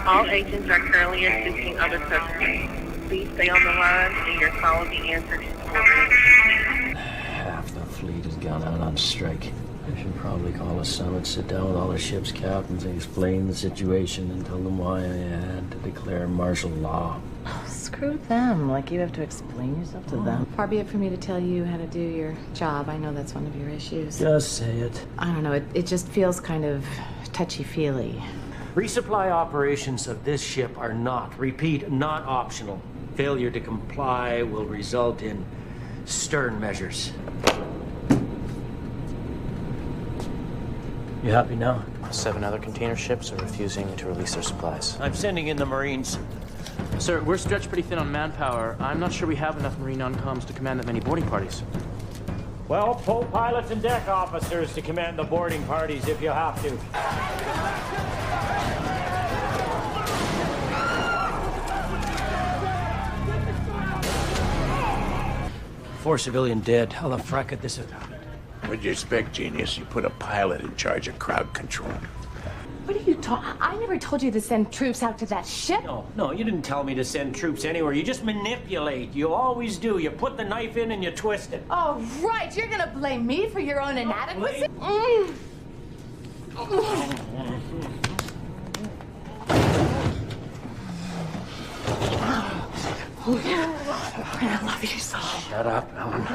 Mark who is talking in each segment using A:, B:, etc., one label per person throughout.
A: All agents are currently assisting other suspects. Please stay on the line and your call will be answered shortly.
B: Half the fleet has gone out on strike. I should probably call a summit, sit down with all the ship's captains and explain the situation and tell them why I had to declare martial law.
C: Oh, screw them. Like, you have to explain yourself to them. Far be it for me to tell you how to do your job. I know that's one of your issues.
B: Just say it.
C: I don't know. It just feels kind of touchy-feely.
B: Resupply operations of this ship are not, repeat, not optional. Failure to comply will result in stern measures. You happy now?
D: 7 other container ships are refusing to release their supplies.
B: I'm sending in the Marines.
D: Sir, we're stretched pretty thin on manpower. I'm not sure we have enough Marine on-coms to command that many boarding parties.
B: Well, pull pilots and deck officers to command the boarding parties if you have to. 4 civilian dead. How the fuck could this have happened?
E: What'd you expect, genius? You put a pilot in charge of crowd control.
F: What are you talking? I never told you to send troops out to that ship.
B: No, you didn't tell me to send troops anywhere. You just manipulate. You always do. You put the knife in and you twist it.
F: Oh, right. You're gonna blame me for your own inadequacy? I love you so.
B: Shut up, Ellen.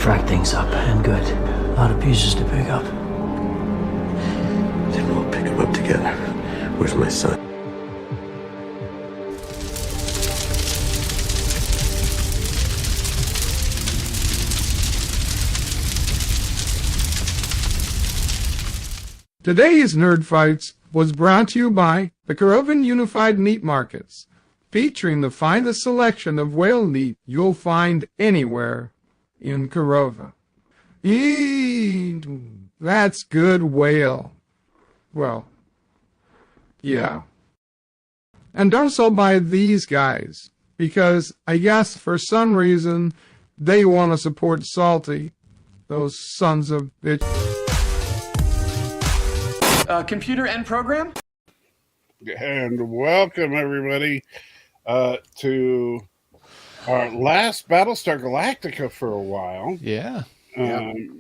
B: Rack things up, and good. A lot of pieces to pick up.
E: Then we'll pick them up together. Where's my son?
G: Today's Nerd Fights was brought to you by the Corovan Unified Meat Markets, featuring the finest selection of whale meat you'll find anywhere in Corova. Eat! That's good whale. Well, yeah. And also by these guys, because I guess for some reason they want to support Salty, those sons of bitch.
H: Computer and program?
I: And welcome everybody to our last Battlestar Galactica for a while.
H: Yeah.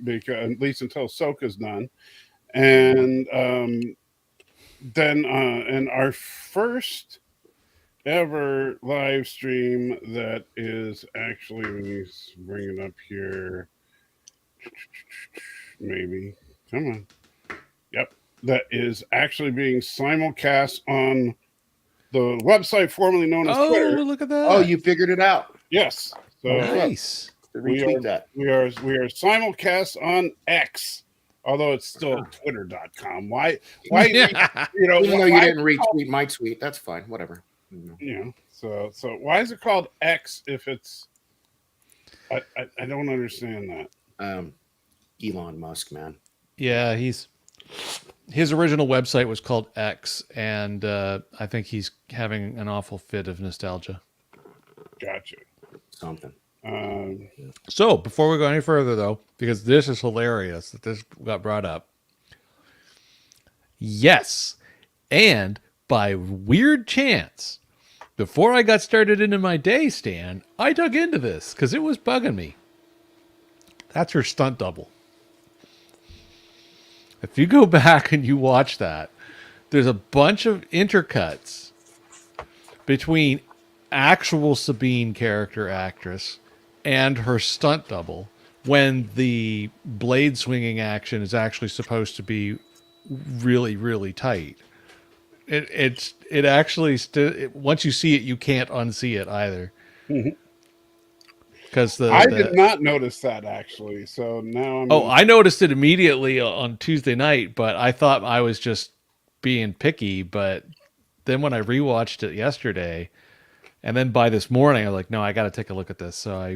I: Because at least until Ahsoka's done. And then in our first ever live stream that is actually, let me bring it up here. Maybe. Come on. Yep. That is actually being simulcast on the website formerly known as Twitter.
H: Oh, look at that.
E: Oh, you figured it out.
I: Yes. So
H: Nice.
I: we are simulcast on X, although it's still twitter.com. Why
E: Even though you didn't retweet my tweet, that's fine. Whatever.
I: So why is it called X if it's I don't understand that.
J: Elon Musk, man.
K: Yeah, his original website was called X, and I think he's having an awful fit of nostalgia.
I: Gotcha.
J: Something.
K: So before we go any further, though, because this is hilarious that this got brought up. Yes, and by weird chance, before I got started into my day, Stan, I dug into this because it was bugging me. That's her stunt double. If you go back and you watch that, there's a bunch of intercuts between actual Sabine character actress and her stunt double when the blade swinging action is actually supposed to be really, really tight. It actually once you see it, you can't unsee it either. Because
I: I did not notice that actually. So now
K: I noticed it immediately on Tuesday night, but I thought I was just being picky. But then when I rewatched it yesterday, and then by this morning, I was like, no, I got to take a look at this. So I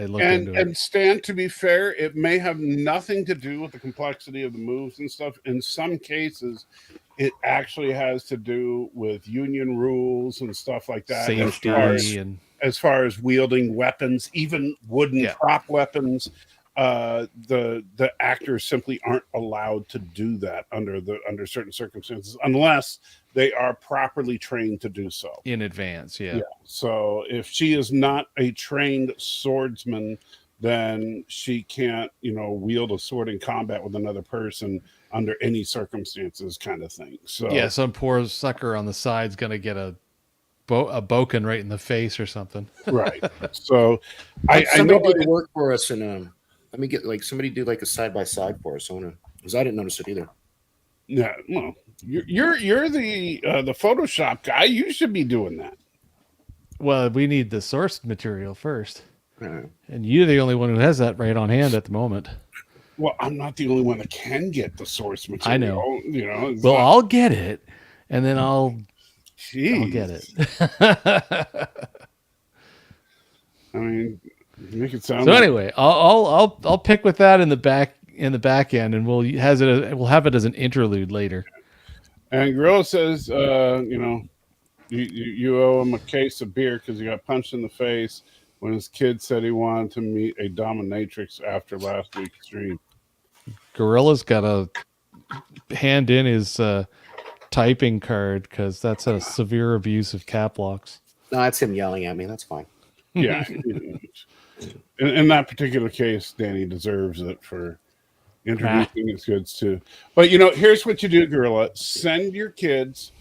K: looked into it.
I: And Stan, to be fair, it may have nothing to do with the complexity of the moves and stuff. In some cases, it actually has to do with union rules and stuff like that.
K: Safety
I: as far as wielding weapons, even wooden prop weapons, the actors simply aren't allowed to do that under certain circumstances unless they are properly trained to do so
K: in advance. Yeah.
I: So if she is not a trained swordsman, then she can't, wield a sword in combat with another person under any circumstances, kind of thing. So
K: yeah, some poor sucker on the side's gonna get a boken right in the face or something.
I: Right. So I
J: know
I: do
J: the work for us, and let me get somebody do a side by side for us. Because I didn't notice it either.
I: Yeah, well, you're the Photoshop guy. You should be doing that.
K: Well, we need the source material first, and you're the only one who has that right on hand at the moment.
I: Well, I'm not the only one that can get the source material.
K: I know.
I: Well,
K: I'll get it, and then I'll get it.
I: I mean, make it sound.
K: So anyway, I'll pick with that in the back end, and we'll have it as an interlude later.
I: And Gorilla says, you owe him a case of beer because he got punched in the face when his kid said he wanted to meet a dominatrix after last week's stream.
K: Gorilla's got to hand in his typing card because that's a severe abuse of cap locks.
J: No, that's him yelling at me. That's fine.
I: Yeah. In that particular case, Danny deserves it for introducing his kids to. But here's what you do, Gorilla. Send your kids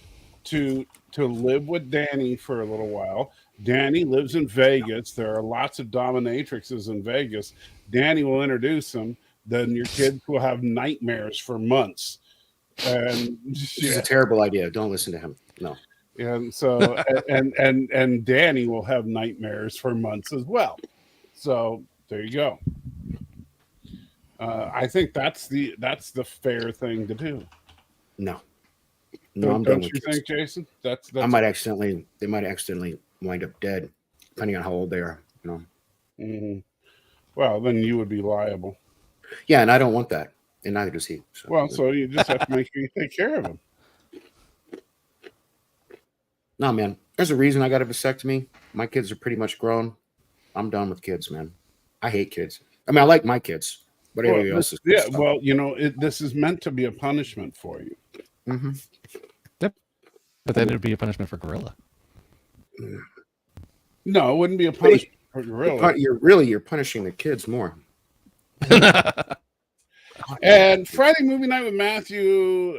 I: to live with Danny for a little while. Danny lives in Vegas. There are lots of dominatrixes in Vegas. Danny will introduce them. Then your kids will have nightmares for months. And
J: this is a terrible idea. Don't listen to him. No.
I: And so and Danny will have nightmares for months as well. So there you go. I think that's the fair thing to do.
J: No,
I: I'm done with you think, Jason? That's
J: they might accidentally wind up dead, depending on how old they are.
I: Mm-hmm. Well, then you would be liable.
J: Yeah, and I don't want that, and neither does he.
I: So you just have to make sure you take care of him.
J: No, man. There's a reason I got a vasectomy. My kids are pretty much grown. I'm done with kids, man. I hate kids. I mean, I like my kids, but everybody else is.
I: Yeah, well, this is meant to be a punishment for you.
J: Mm-hmm.
K: Yep. But then it would be a punishment for Gorilla.
I: No, it wouldn't be a punishment for Gorilla.
J: You're punishing the kids more.
I: And Friday movie night with Matthew.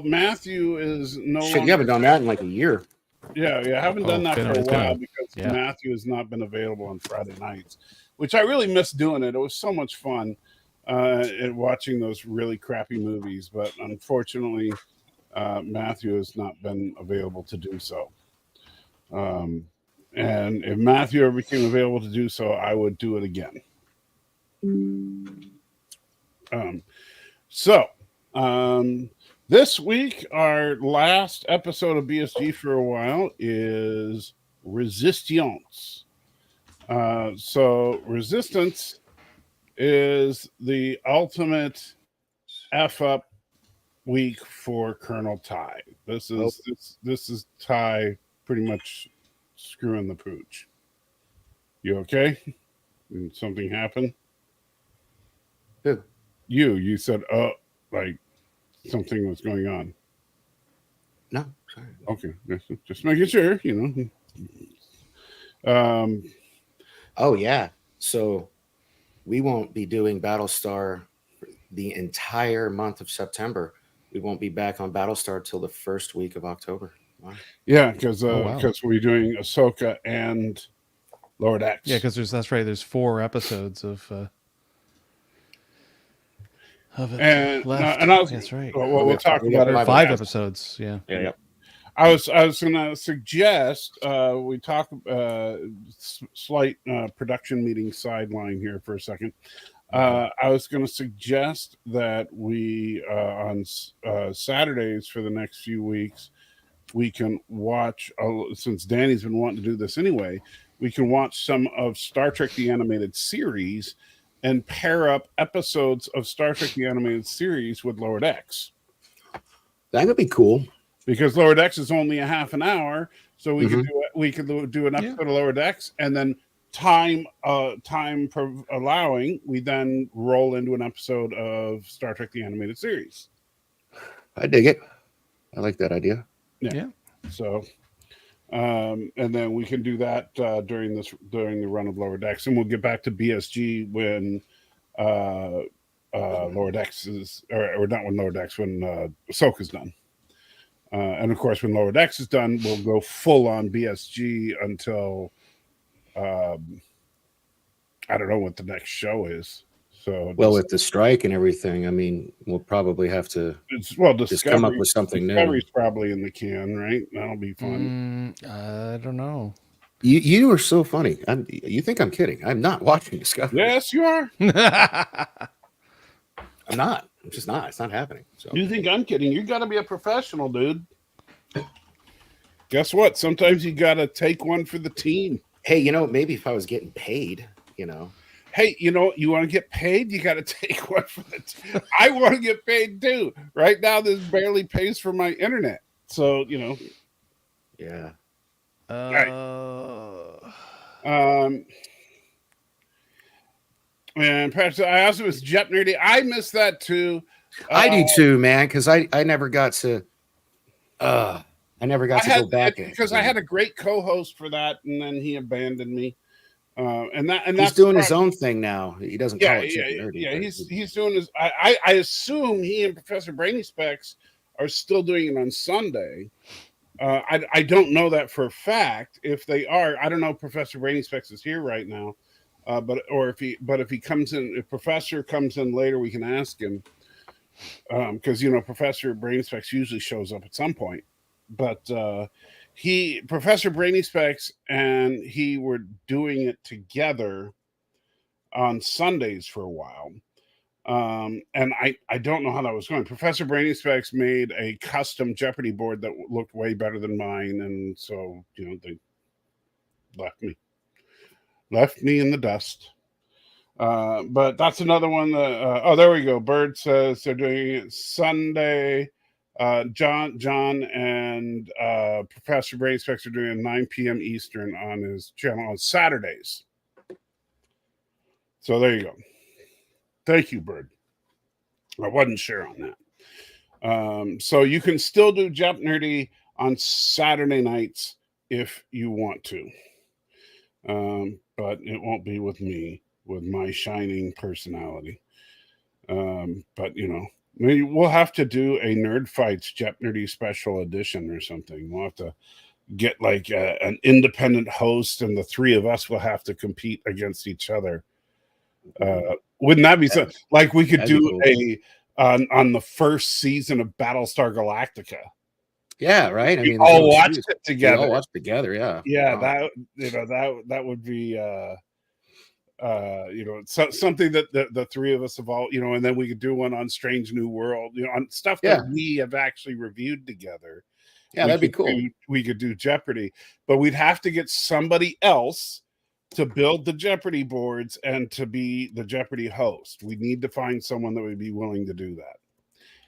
I: Matthew is no longer.
J: You haven't done that in a year.
I: Yeah, I haven't done that for a while because Matthew has not been available on Friday nights, which I really miss doing it. It was so much fun watching those really crappy movies, but unfortunately, Matthew has not been available to do so. And if Matthew ever became available to do so, I would do it again. This week, our last episode of BSG for a while is Resistance. So Resistance is the ultimate F up week for Colonel Ty. This is Ty pretty much screwing the pooch. You okay? Did something happen?
J: Who?
I: You said like something was going on.
J: No, sorry.
I: Okay, just making sure,
J: Oh yeah. So we won't be doing Battlestar for the entire month of September. We won't be back on Battlestar till the first week of October. Wow.
I: Yeah, because
K: wow.
I: we're doing Ahsoka and Lord X.
K: Yeah, because that's right. There's 4 episodes of it
I: and
K: left.
I: and I was,
K: that's right.
I: Well, we'll talk about it.
K: 5 episodes. Yeah.
J: Yeah.
I: I was gonna suggest we talk slight production meeting sideline here for a second. I was going to suggest that we on Saturdays for the next few weeks we can watch, since Danny's been wanting to do this anyway, we can watch some of Star Trek the Animated Series and pair up episodes of Star Trek the Animated Series with Lower Decks.
J: That would be cool.
I: Because Lower Decks is only a half an hour, so we could do an episode of Lower Decks, and then time allowing, we then roll into an episode of Star Trek the Animated Series.
J: I dig it. I like that idea.
I: Yeah. So, and then we can do that during the run of Lower Decks, and we'll get back to BSG when Lower Decks is, or not when Lower Decks, when Ahsoka's done. And of course, when Lower Decks is done, we'll go full on BSG until I don't know what the next show is. So,
J: well, with the strike and everything, I mean, we'll probably have to just come up with something new.
I: Discovery's probably in the can, right? That'll be fun.
K: I don't know.
J: You are so funny. You think I'm kidding? I'm not watching Discovery.
I: Yes, you are.
J: I'm not. I'm just not. It's not happening. So
I: you think I'm kidding? You got to be a professional, dude. Guess what? Sometimes you got to take one for the team.
J: Hey, maybe if I was getting paid,
I: Hey, you want to get paid? You got to take one for the team. I want to get paid too. Right now, this barely pays for my internet. So,
J: Yeah.
I: And perhaps I also was Jet Nerdy. I missed that too.
J: I do too, man, because I never got to go back
I: because I had a great co-host for that, and then he abandoned me. And
J: he's doing his own thing now. He doesn't call it Jet Nerdy.
I: Yeah, he's doing his. I assume he and Professor Brainy Specs are still doing it on Sunday. I don't know that for a fact. If they are, I don't know if Professor Brainy Specs is here right now. But if he comes in, if Professor comes in later, we can ask him. Because Professor Brainy Specs usually shows up at some point. But Professor Brainy Specs and he were doing it together on Sundays for a while. And I don't know how that was going. Professor Brainy Specs made a custom Jeopardy board that looked way better than mine, and so they left me in the dust. But that's another one that there we go. Bird says they're doing it Sunday. John and Professor Brainy Specs are doing it 9 p.m. Eastern on his channel on Saturdays. So there you go. Thank you, Bird. I wasn't sure on that. So you can still do Jump Nerdy on Saturday nights if you want to. But it won't be with me, with my shining personality. But maybe we'll have to do a Nerd Fights Jep Nerdy special edition or something. We'll have to get like an independent host, and the three of us will have to compete against each other. Wouldn't that be so? Like we could do on the first season of Battlestar Galactica.
J: Yeah, right.
I: We all watched it together.
J: We all watched together. Yeah.
I: Yeah, wow. that would be something that the three of us have all, and then we could do one on Strange New World, on stuff that we have actually reviewed together.
J: Yeah, that'd be cool.
I: We could do Jeopardy, but we'd have to get somebody else to build the Jeopardy boards and to be the Jeopardy host. We need to find someone that would be willing to do that.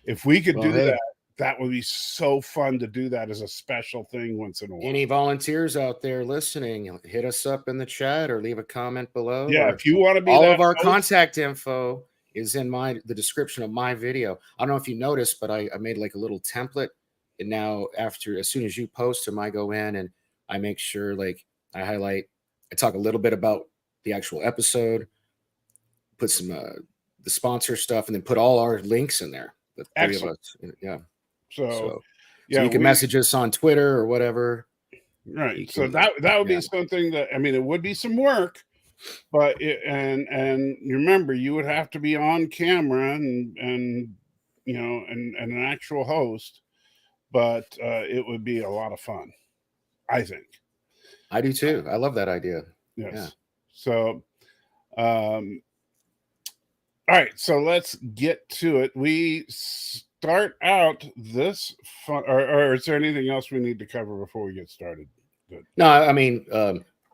I: If we could do that, that would be so fun to do that as a special thing once in a while.
J: Any volunteers out there listening, hit us up in the chat or leave a comment below.
I: Yeah, if you want to be
J: all
I: that
J: of our
I: host,
J: contact info is in the description of my video. I don't know if you noticed, but I made like a little template. And now as soon as you post them, I go in and I make sure like I talk a little bit about the actual episode, put some the sponsor stuff, and then put all our links in there. The three of us. Yeah.
I: So
J: you can message us on Twitter or whatever.
I: Right. So that would be something that, I mean, it would be some work, but and you remember, you would have to be on camera and you know, and an actual host, but it would be a lot of fun, I think.
J: I do too. I love that idea.
I: Yes.
J: Yeah.
I: So, all right. So let's get to it. We start out this fun, or is there anything else we need to cover before we get started? Good.
J: No, I mean,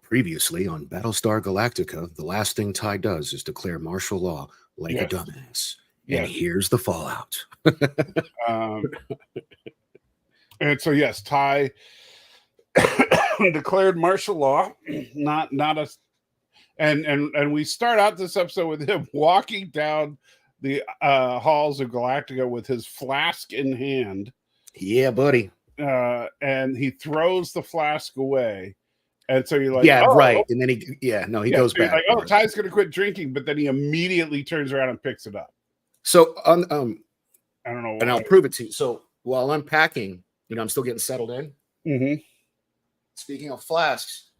J: previously on Battlestar Galactica, the last thing Ty does is declare martial law like a dumbass. And here's the fallout.
I: And so, yes, Ty declared martial law, not a, and we start out this episode with him walking down the halls of Galactica with his flask in hand.
J: Yeah, buddy.
I: And he throws the flask away. And so you're like,
J: yeah,
I: oh,
J: right. And then he goes back.
I: Like, oh, Ty's going to quit drinking, but then he immediately turns around and picks it up.
J: So, I don't
I: know.
J: And I'll prove it to you. So while unpacking, you know, I'm still getting settled in.
I: Mm-hmm.
J: Speaking of flasks,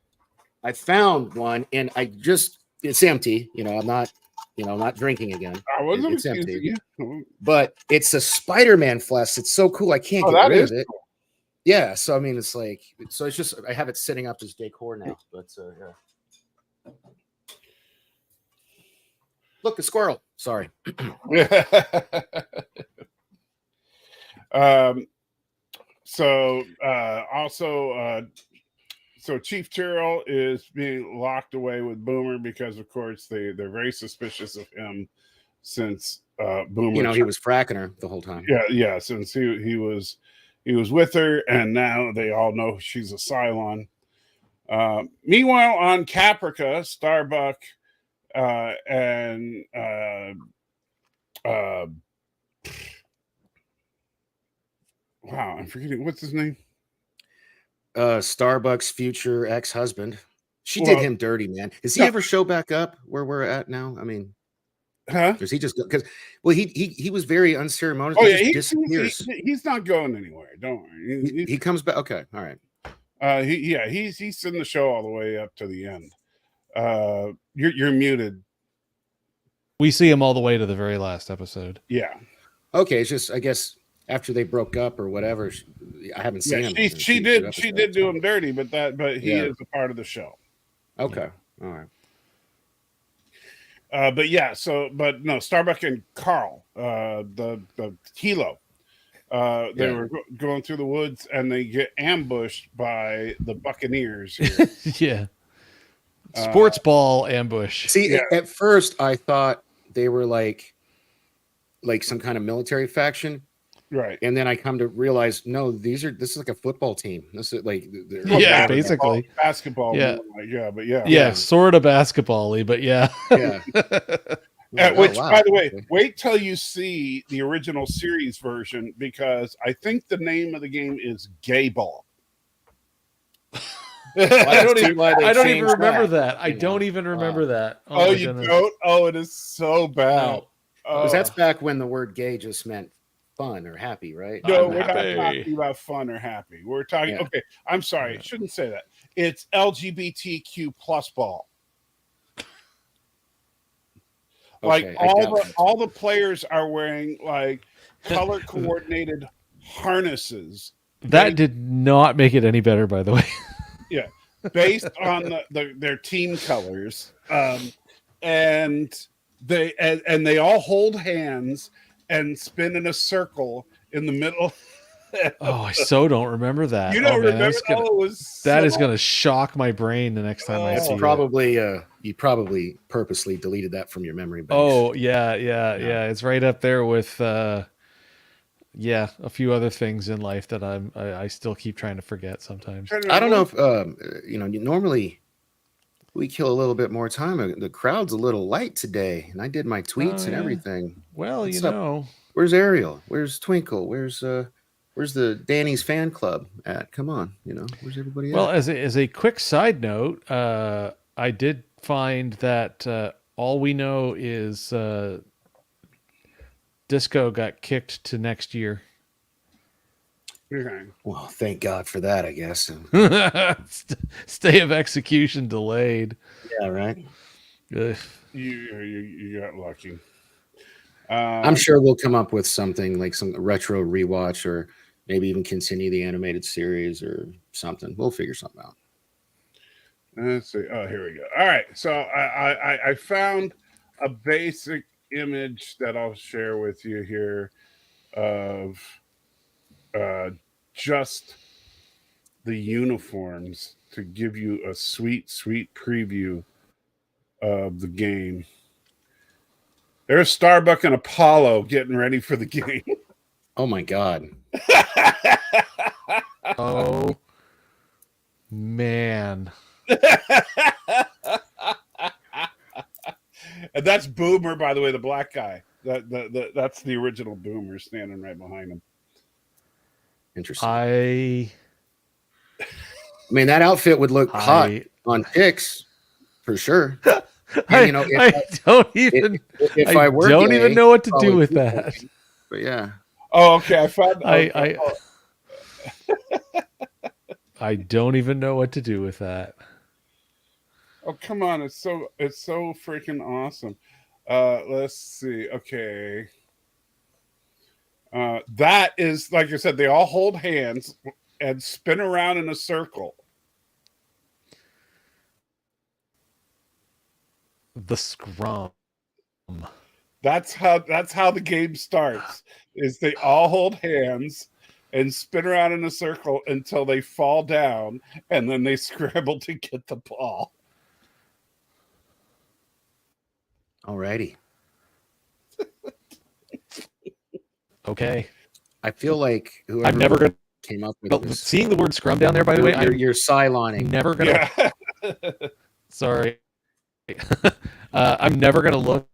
J: I found one and it's empty. You know, I'm not drinking again. It's empty. But it's a Spider-Man flask. It's so cool. I can't get rid of it. Cool. Yeah. So, I mean, it's just, I have it sitting up as decor now. But, yeah. Look, a squirrel. Sorry.
I: So Chief Tyrrell is being locked away with Boomer because, of course, they're very suspicious of him since Boomer.
J: You know, he was fracking her the whole time.
I: Yeah. Since he was with her, and now they all know she's a Cylon. Meanwhile, on Caprica, Starbuck and wow, I'm forgetting what's his name.
J: Starbuck's future ex-husband. She did him dirty, man. Does he ever show back up where we're at now? I mean, does he just because he was very unceremonious.
I: Oh yeah, he's not going anywhere. Don't worry.
J: He comes back. Okay, all right.
I: He's in the show all the way up to the end. You're muted.
K: We see him all the way to the very last episode.
I: Yeah.
J: Okay, it's just I guess after they broke up or whatever, I haven't seen him.
I: She did do him dirty, but he is a part of the show.
J: Okay, all right.
I: But no, Starbuck and Carl, the Kilo, they were going through the woods and they get ambushed by the Buccaneers here.
K: Yeah. Sports ball ambush.
J: See, at first I thought they were like some kind of military faction.
I: Right.
J: And then I come to realize, no, this is like a football team. This is like
K: basically
I: basketball.
K: Yeah, sort of basketball-y, but yeah.
I: Which, by the way, wait till you see the original series version, because I think the name of the game is Gay Ball.
K: I don't even remember that. I don't even remember that.
I: Oh, you don't? Oh, it is so bad.
J: Because that's back when the word gay just meant fun or happy, right?
I: No, we're not talking about fun or happy. We're talking. Okay, I'm sorry. I shouldn't say that. It's LGBTQ plus ball. Like all the players are wearing like color coordinated harnesses.
K: That did not make it any better, by the way.
I: Yeah, based on their team colors, and they all hold hands and spin in a circle in the middle
K: Oh, I so don't remember that.
I: You don't
K: man,
I: remember?
K: That is gonna shock my brain the next time I see
J: probably you probably purposely deleted that from your memory banks.
K: Oh yeah. It's right up there with a few other things in life that I still keep trying to forget sometimes.
J: I don't know if normally we kill a little bit more time. The crowd's a little light today, and I did my tweets and everything.
K: Well,
J: What's up? Where's Ariel? Where's Twinkle? Where's the Danny's fan club at? Come on, where's everybody at?
K: Well, as a quick side note, I did find that all we know is Disco got kicked to next year.
I: Okay.
J: Well, thank God for that, I guess.
K: Stay of execution delayed.
J: Yeah, right.
I: You got lucky.
J: I'm sure we'll come up with something like some retro rewatch, or maybe even continue the animated series or something. We'll figure something out.
I: Let's see. Oh, here we go. All right. So I found a basic image that I'll share with you here of just the uniforms to give you a sweet preview of the game. There's Starbuck and Apollo getting ready for the game.
J: Oh my God.
K: Oh man.
I: And that's Boomer, by the way, the black guy. That's the original Boomer standing right behind him.
J: Interesting.
K: I
J: mean, that outfit would look hot on pics for sure. And,
K: I don't even know what to do with that.
J: But yeah.
I: Oh, okay. I found.
K: I don't even know what to do with that.
I: Oh, come on. It's so freaking awesome. Let's see. Okay. That is, like I said, they all hold hands and spin around in a circle.
K: The scrum.
I: That's how the game starts. Is they all hold hands and spin around in a circle until they fall down, and then they scramble to get the ball.
J: Alrighty.
K: Okay.
J: I feel like whoever
K: I'm never gonna
J: came up with this,
K: seeing the word scrum down there, by the way,
J: you're Cyloning.
K: Never gonna sorry. I'm never gonna look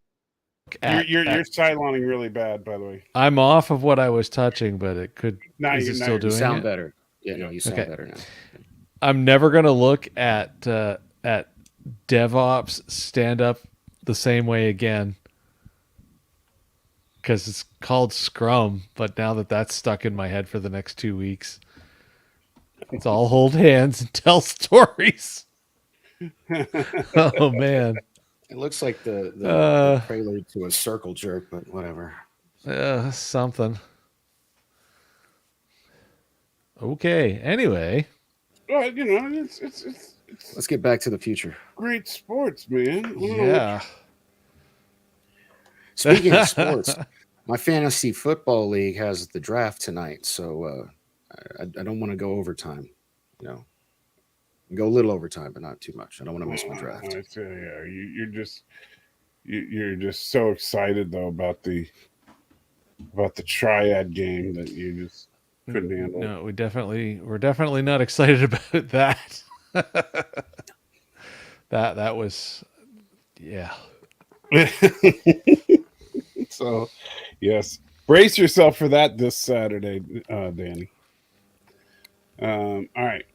K: at
I: you're Cyloning really bad, by the way.
K: I'm off of what I was touching, but it could is it still doing
J: you sound
K: it?
J: better. Yeah, no, you sound better now.
K: I'm never gonna look at DevOps stand up the same way again. Because it's called Scrum, but now that's stuck in my head for the next 2 weeks. It's all hold hands and tell stories. Oh man,
J: it looks like the prelude to a circle jerk, but whatever.
K: Something. Okay. Anyway,
I: well, it's
J: let's get back to the future.
I: Great sports, man.
K: Yeah.
J: Speaking of sports, my fantasy football league has the draft tonight, so I don't want to go overtime. Go a little overtime, but not too much. I don't want to miss my draft.
I: You're just so excited though about the triad game that you just couldn't handle.
K: No, we're definitely not excited about that. that was, yeah.
I: So, yes, brace yourself for that this Saturday, Danny. All right.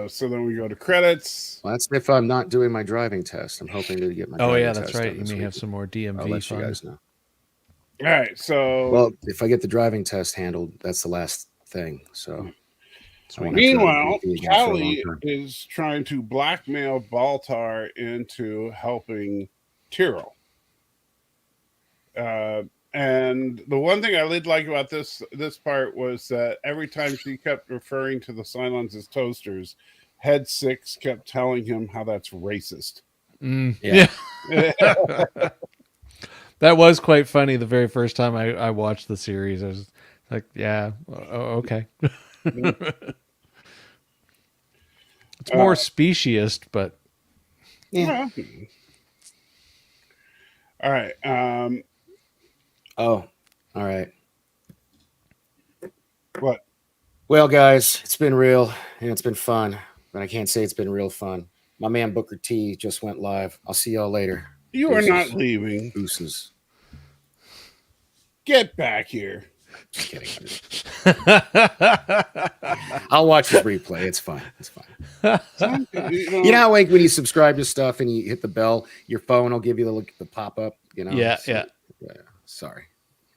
I: So then we go to credits.
J: Well, that's if I'm not doing my driving test. I'm hoping to get my.
K: Oh
J: driving
K: yeah,
J: test
K: that's right. You may
J: week.
K: have some more DMV.
J: I'll let
K: fun.
J: you guys know.
I: All right. So,
J: well, if I get the driving test handled, that's the last thing. So.
I: Meanwhile, Callie is trying to blackmail Baltar into helping Tyrell. And the one thing I did like about this part was that every time she kept referring to the Cylons as toasters, Head 6 kept telling him how that's racist.
K: Yeah. That was quite funny the very first time I watched the series. I was Like, yeah, okay. It's more speciesist, but
J: Yeah.
I: All right.
J: Oh, all right.
I: What?
J: Well, guys, it's been real and it's been fun, but I can't say it's been real fun. My man Booker T just went live. I'll see y'all later.
I: You are not leaving.
J: Deuces.
I: Get back here.
J: Just kidding. I'll watch his replay. It's fine. It's fine. You know how like when you subscribe to stuff and you hit the bell, your phone will give you the pop up. You know.
K: Yeah.
J: Sorry,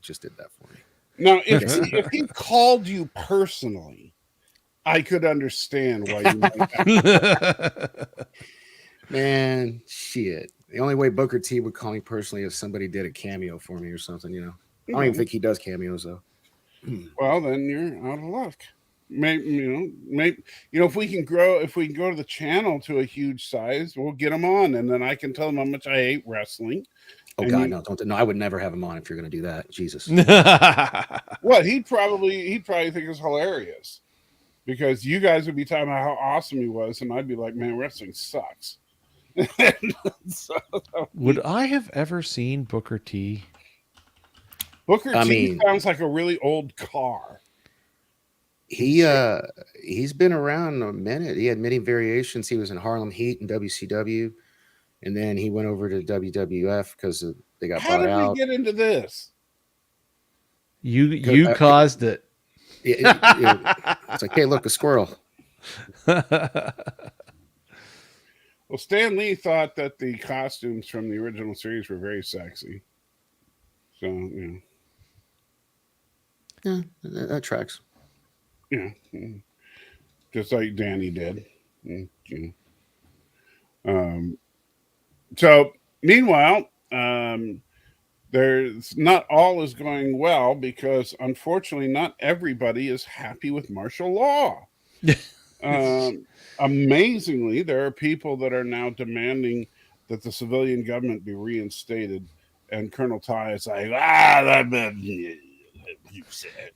J: just did that for me.
I: Now, if he called you personally, I could understand why you might.
J: Man, shit. The only way Booker T would call me personally is somebody did a cameo for me or something. You know. I don't even think he does cameos though.
I: Well, then you're out of luck. Maybe if we can go to the channel to a huge size, we'll get him on, and then I can tell him how much I hate wrestling.
J: Oh God, no! Don't. No, I would never have him on if you're going to do that. Jesus.
I: What he'd probably think is hilarious, because you guys would be talking about how awesome he was, and I'd be like, man, wrestling sucks.
K: Would I have ever seen Booker T?
I: Booker T sounds like a really old car.
J: He's been around a minute. He had many variations. He was in Harlem Heat and WCW, and then he went over to WWF because they got bought out.
I: How did we get into this?
K: You caused it.
J: It's like, hey, look, a squirrel.
I: Well, Stan Lee thought that the costumes from the original series were very sexy. So,
J: yeah, that tracks.
I: Yeah, just like Danny did. So, meanwhile, there's not all is going well because, unfortunately, not everybody is happy with martial law. Amazingly, there are people that are now demanding that the civilian government be reinstated, and Colonel Ty is like, that man, you said.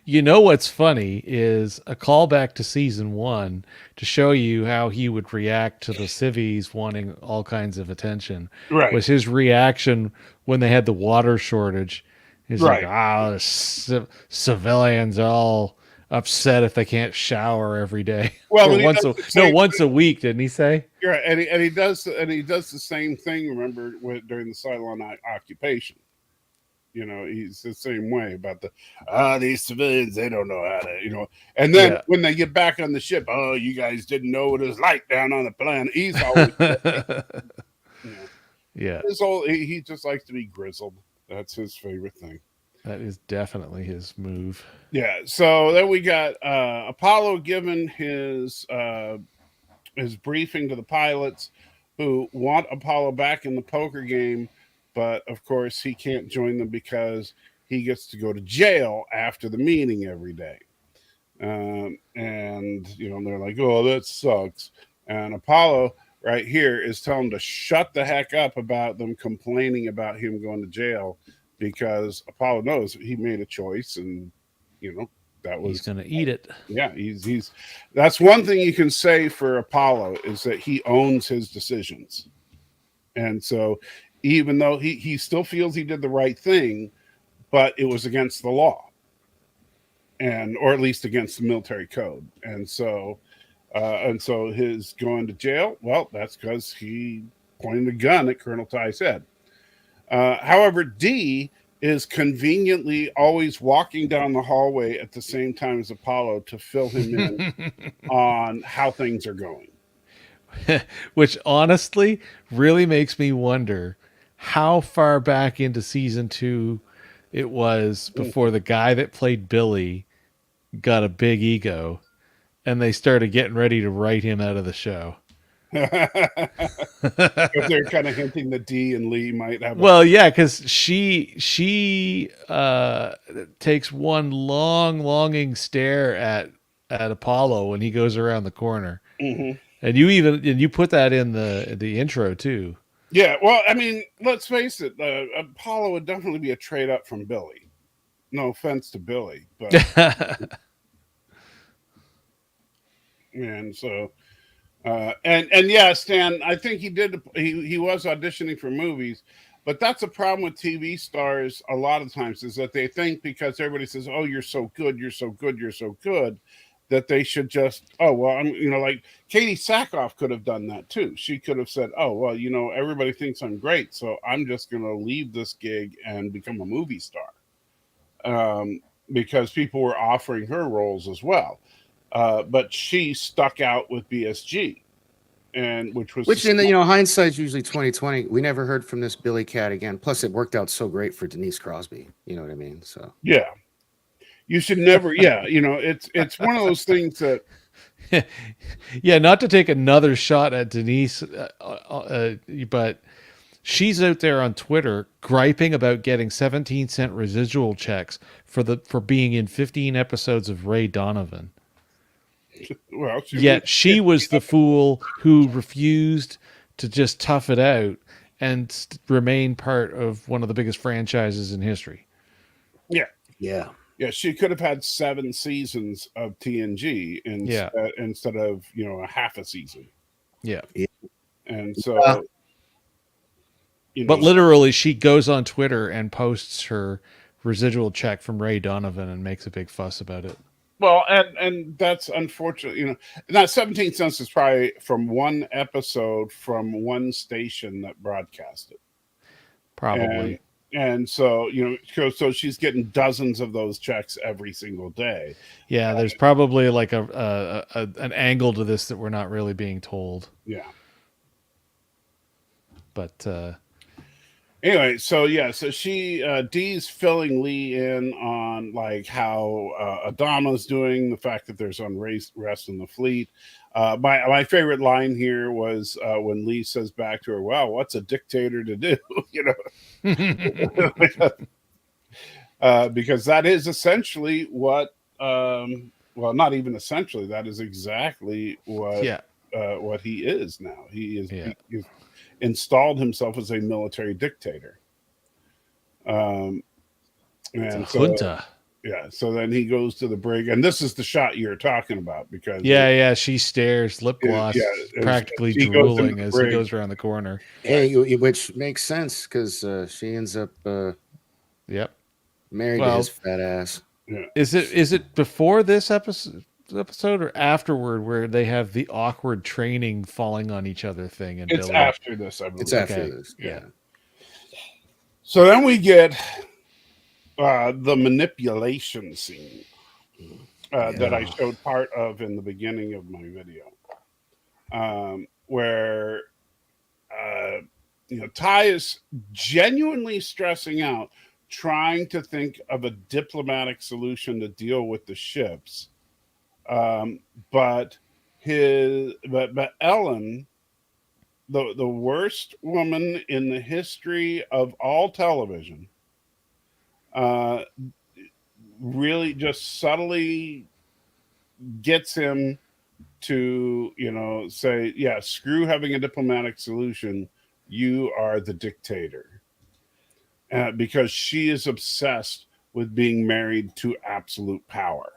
K: You know what's funny is a callback to season 1 to show you how he would react to the civvies wanting all kinds of attention.
I: Right.
K: Was his reaction when they had the water shortage. He's
I: right.
K: Like, the civilians are all upset if they can't shower every day.
I: Well,
K: once a week, didn't he say?
I: Yeah, and he does the same thing. Remember during the Cylon occupation. He's the same way about these civilians, they don't know how to, and then when they get back on the ship, you guys didn't know what it was like down on the planet. He's always,
K: yeah.
I: He just likes to be grizzled. That's his favorite thing.
K: That is definitely his move.
I: Yeah. So then we got Apollo giving his briefing to the pilots who want Apollo back in the poker game. But, of course, he can't join them because he gets to go to jail after the meeting every day. And, they're like, oh, that sucks. And Apollo right here is telling him to shut the heck up about them complaining about him going to jail, because Apollo knows he made a choice, and, that was...
K: He's going to eat it.
I: Yeah, he's that's one thing you can say for Apollo, is that he owns his decisions. And so... even though he still feels he did the right thing, but it was against the law, or at least against the military code. And so his going to jail, well, that's because he pointed a gun at Colonel Ty's head. However, D is conveniently always walking down the hallway at the same time as Apollo to fill him in on how things are going.
K: Which honestly really makes me wonder how far back into season 2 it was before the guy that played Billy got a big ego and they started getting ready to write him out of the show.
I: Because they're kind of hinting that D and Lee might have.
K: Well, yeah, because she takes one longing stare at Apollo when he goes around the corner, and you put that in the intro too. Yeah,
I: well, I mean, let's face it, Apollo would definitely be a trade up from Billy. no offense to Billy, but and so and yeah, Stan, I think he was auditioning for movies, but that's a problem with TV stars a lot of times, is that they think because everybody says, oh, you're so good, you're so good, you're so good, that they should just, oh, well, I'm, like Katie Sackhoff could have done that too. She could have said, oh, well, everybody thinks I'm great, so I'm just going to leave this gig and become a movie star. Because people were offering her roles as well. But she stuck out with BSG, and which in
J: hindsight's usually 2020. We never heard from this Billy Cat again. Plus, it worked out so great for Denise Crosby. You know what I mean? So
I: yeah, you should never. Yeah, it's one of those things that.
K: Yeah, not to take another shot at Denise, but she's out there on Twitter griping about getting 17-cent residual checks for being in 15 episodes of Ray Donovan.
I: Well,
K: yet she was the fool who refused to just tough it out and remain part of one of the biggest franchises in history.
J: Yeah.
I: She could have had 7 seasons of TNG instead of a half a season.
K: Yeah.
I: And so,
K: but literally, she goes on Twitter and posts her residual check from Ray Donovan and makes a big fuss about it.
I: Well, and that's unfortunate. That 17 cents is probably from one episode from one station that broadcast it.
K: Probably.
I: And so, so she's getting dozens of those checks every single day.
K: Yeah, there's probably like an angle to this that we're not really being told.
I: Yeah.
K: But
I: anyway, so she Dee's filling Lee in on like how Adama's doing, the fact that there's unrest in the fleet. My favorite line here was when Lee says back to her, "Well, what's a dictator to do?" Because that is essentially what. Well, not even essentially. That is exactly what he is now. He is.
K: Yeah.
I: He's installed himself as a military dictator. And so,
K: junta.
I: Yeah, so then he goes to the brig, and this is the shot you're talking about because
K: she stares, lip gloss, practically drooling as he goes around the corner.
J: Hey, which makes sense because she ends up married to his fat ass.
I: Yeah.
K: Is it before this episode or afterward where they have the awkward training falling on each other thing? And
I: it's after this, I believe.
J: It's after this. Yeah.
I: So then we get the manipulation scene that I showed part of in the beginning of my video, where Ty is genuinely stressing out, trying to think of a diplomatic solution to deal with the ships. But Ellen, the worst woman in the history of all television, really just subtly gets him to say, yeah, screw having a diplomatic solution, you are the dictator, because she is obsessed with being married to absolute power.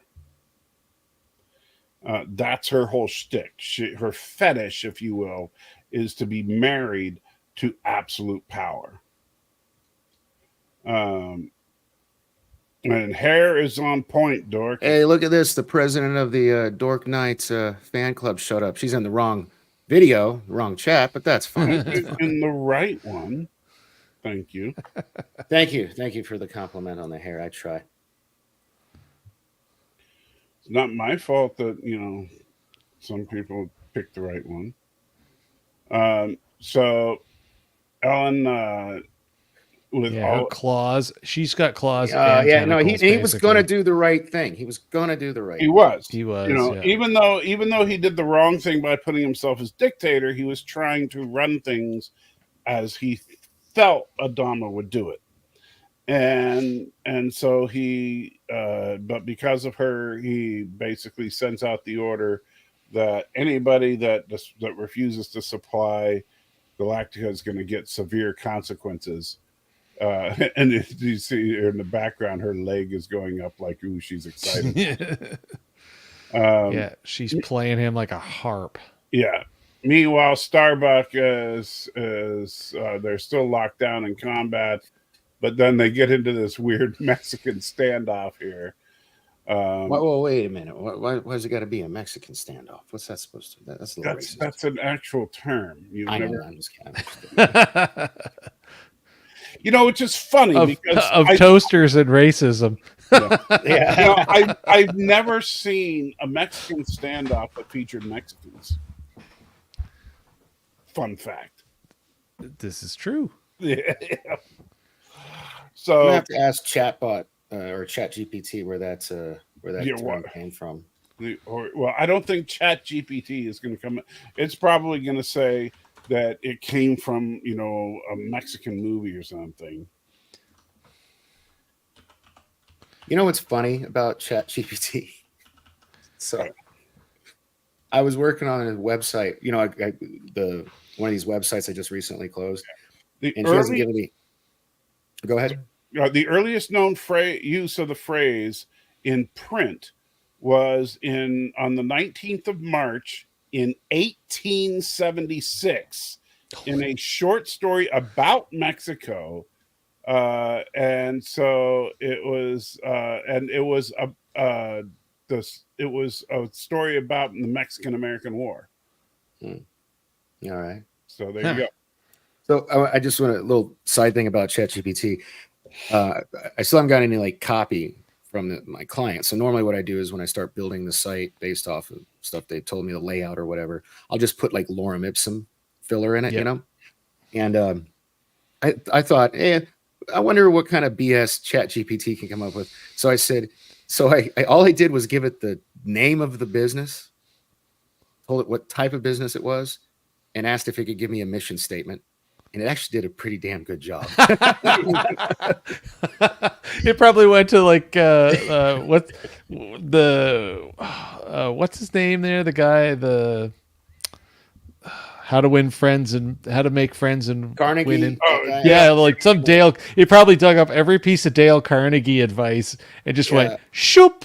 I: That's her whole shtick. Her fetish, if you will, is to be married to absolute power. And hair is on point, Dork.
J: Hey, look at this. The president of the Dork Knight fan club showed up. She's in the wrong video, wrong chat, but that's fine.
I: In the right one. Thank you.
J: Thank you for the compliment on the hair. I try.
I: It's not my fault that, some people pick the right one. So Ellen, with all
K: claws, she's got claws.
J: He was going to do the right thing. He was going to do the right.
I: He was.
J: Even
I: though he did the wrong thing by putting himself as dictator, he was trying to run things as he felt Adama would do it. And so he, but because of her, he basically sends out the order that anybody that refuses to supply Galactica is going to get severe consequences. And you see her in the background, her leg is going up like, ooh, she's excited.
K: Yeah, she's playing him like a harp.
I: Yeah. Meanwhile, Starbuck is they're still locked down in combat, but then they get into this weird Mexican standoff here.
J: Well, wait a minute. Why has it got to be a Mexican standoff? What's that supposed to? That's a little racist.
I: That's an actual term.
J: I know. I'm just kidding.
I: You know, it's just funny because
K: of toasters and racism.
J: Yeah.
I: You know, I've never seen a Mexican standoff that featured Mexicans. Fun fact.
K: This is true.
I: Yeah.
J: I'm gonna
I: So
J: have to ask Chatbot or ChatGPT where that term came from.
I: well, I don't think ChatGPT is going to come. It's probably going to say that it came from, you know, a Mexican movie or something.
J: You know what's funny about ChatGPT? So I was working on a website. You know, one of these websites I just recently closed, and she hasn't given me. Go ahead.
I: The earliest known use of the phrase in print was on the 19th of March in 1876 in a short story about Mexico. And so it was a story about the Mexican-American War.
J: All right.
I: So there you go.
J: So I just want a little side thing about ChatGPT. I still haven't got any like copy from my client. So normally what I do is when I start building the site based off of stuff they told me, the layout or whatever, I'll just put like lorem ipsum filler in it, you know? And I thought, I wonder what kind of BS ChatGPT can come up with. So I said, all I did was give it the name of the business, told it what type of business it was, and asked if it could give me a mission statement. And it actually did a pretty damn good job.
K: It probably went to like what's his name there? The guy, how to win friends and how to make friends and
J: Carnegie.
K: Win like some Dale. He probably dug up every piece of Dale Carnegie advice and just went shoop.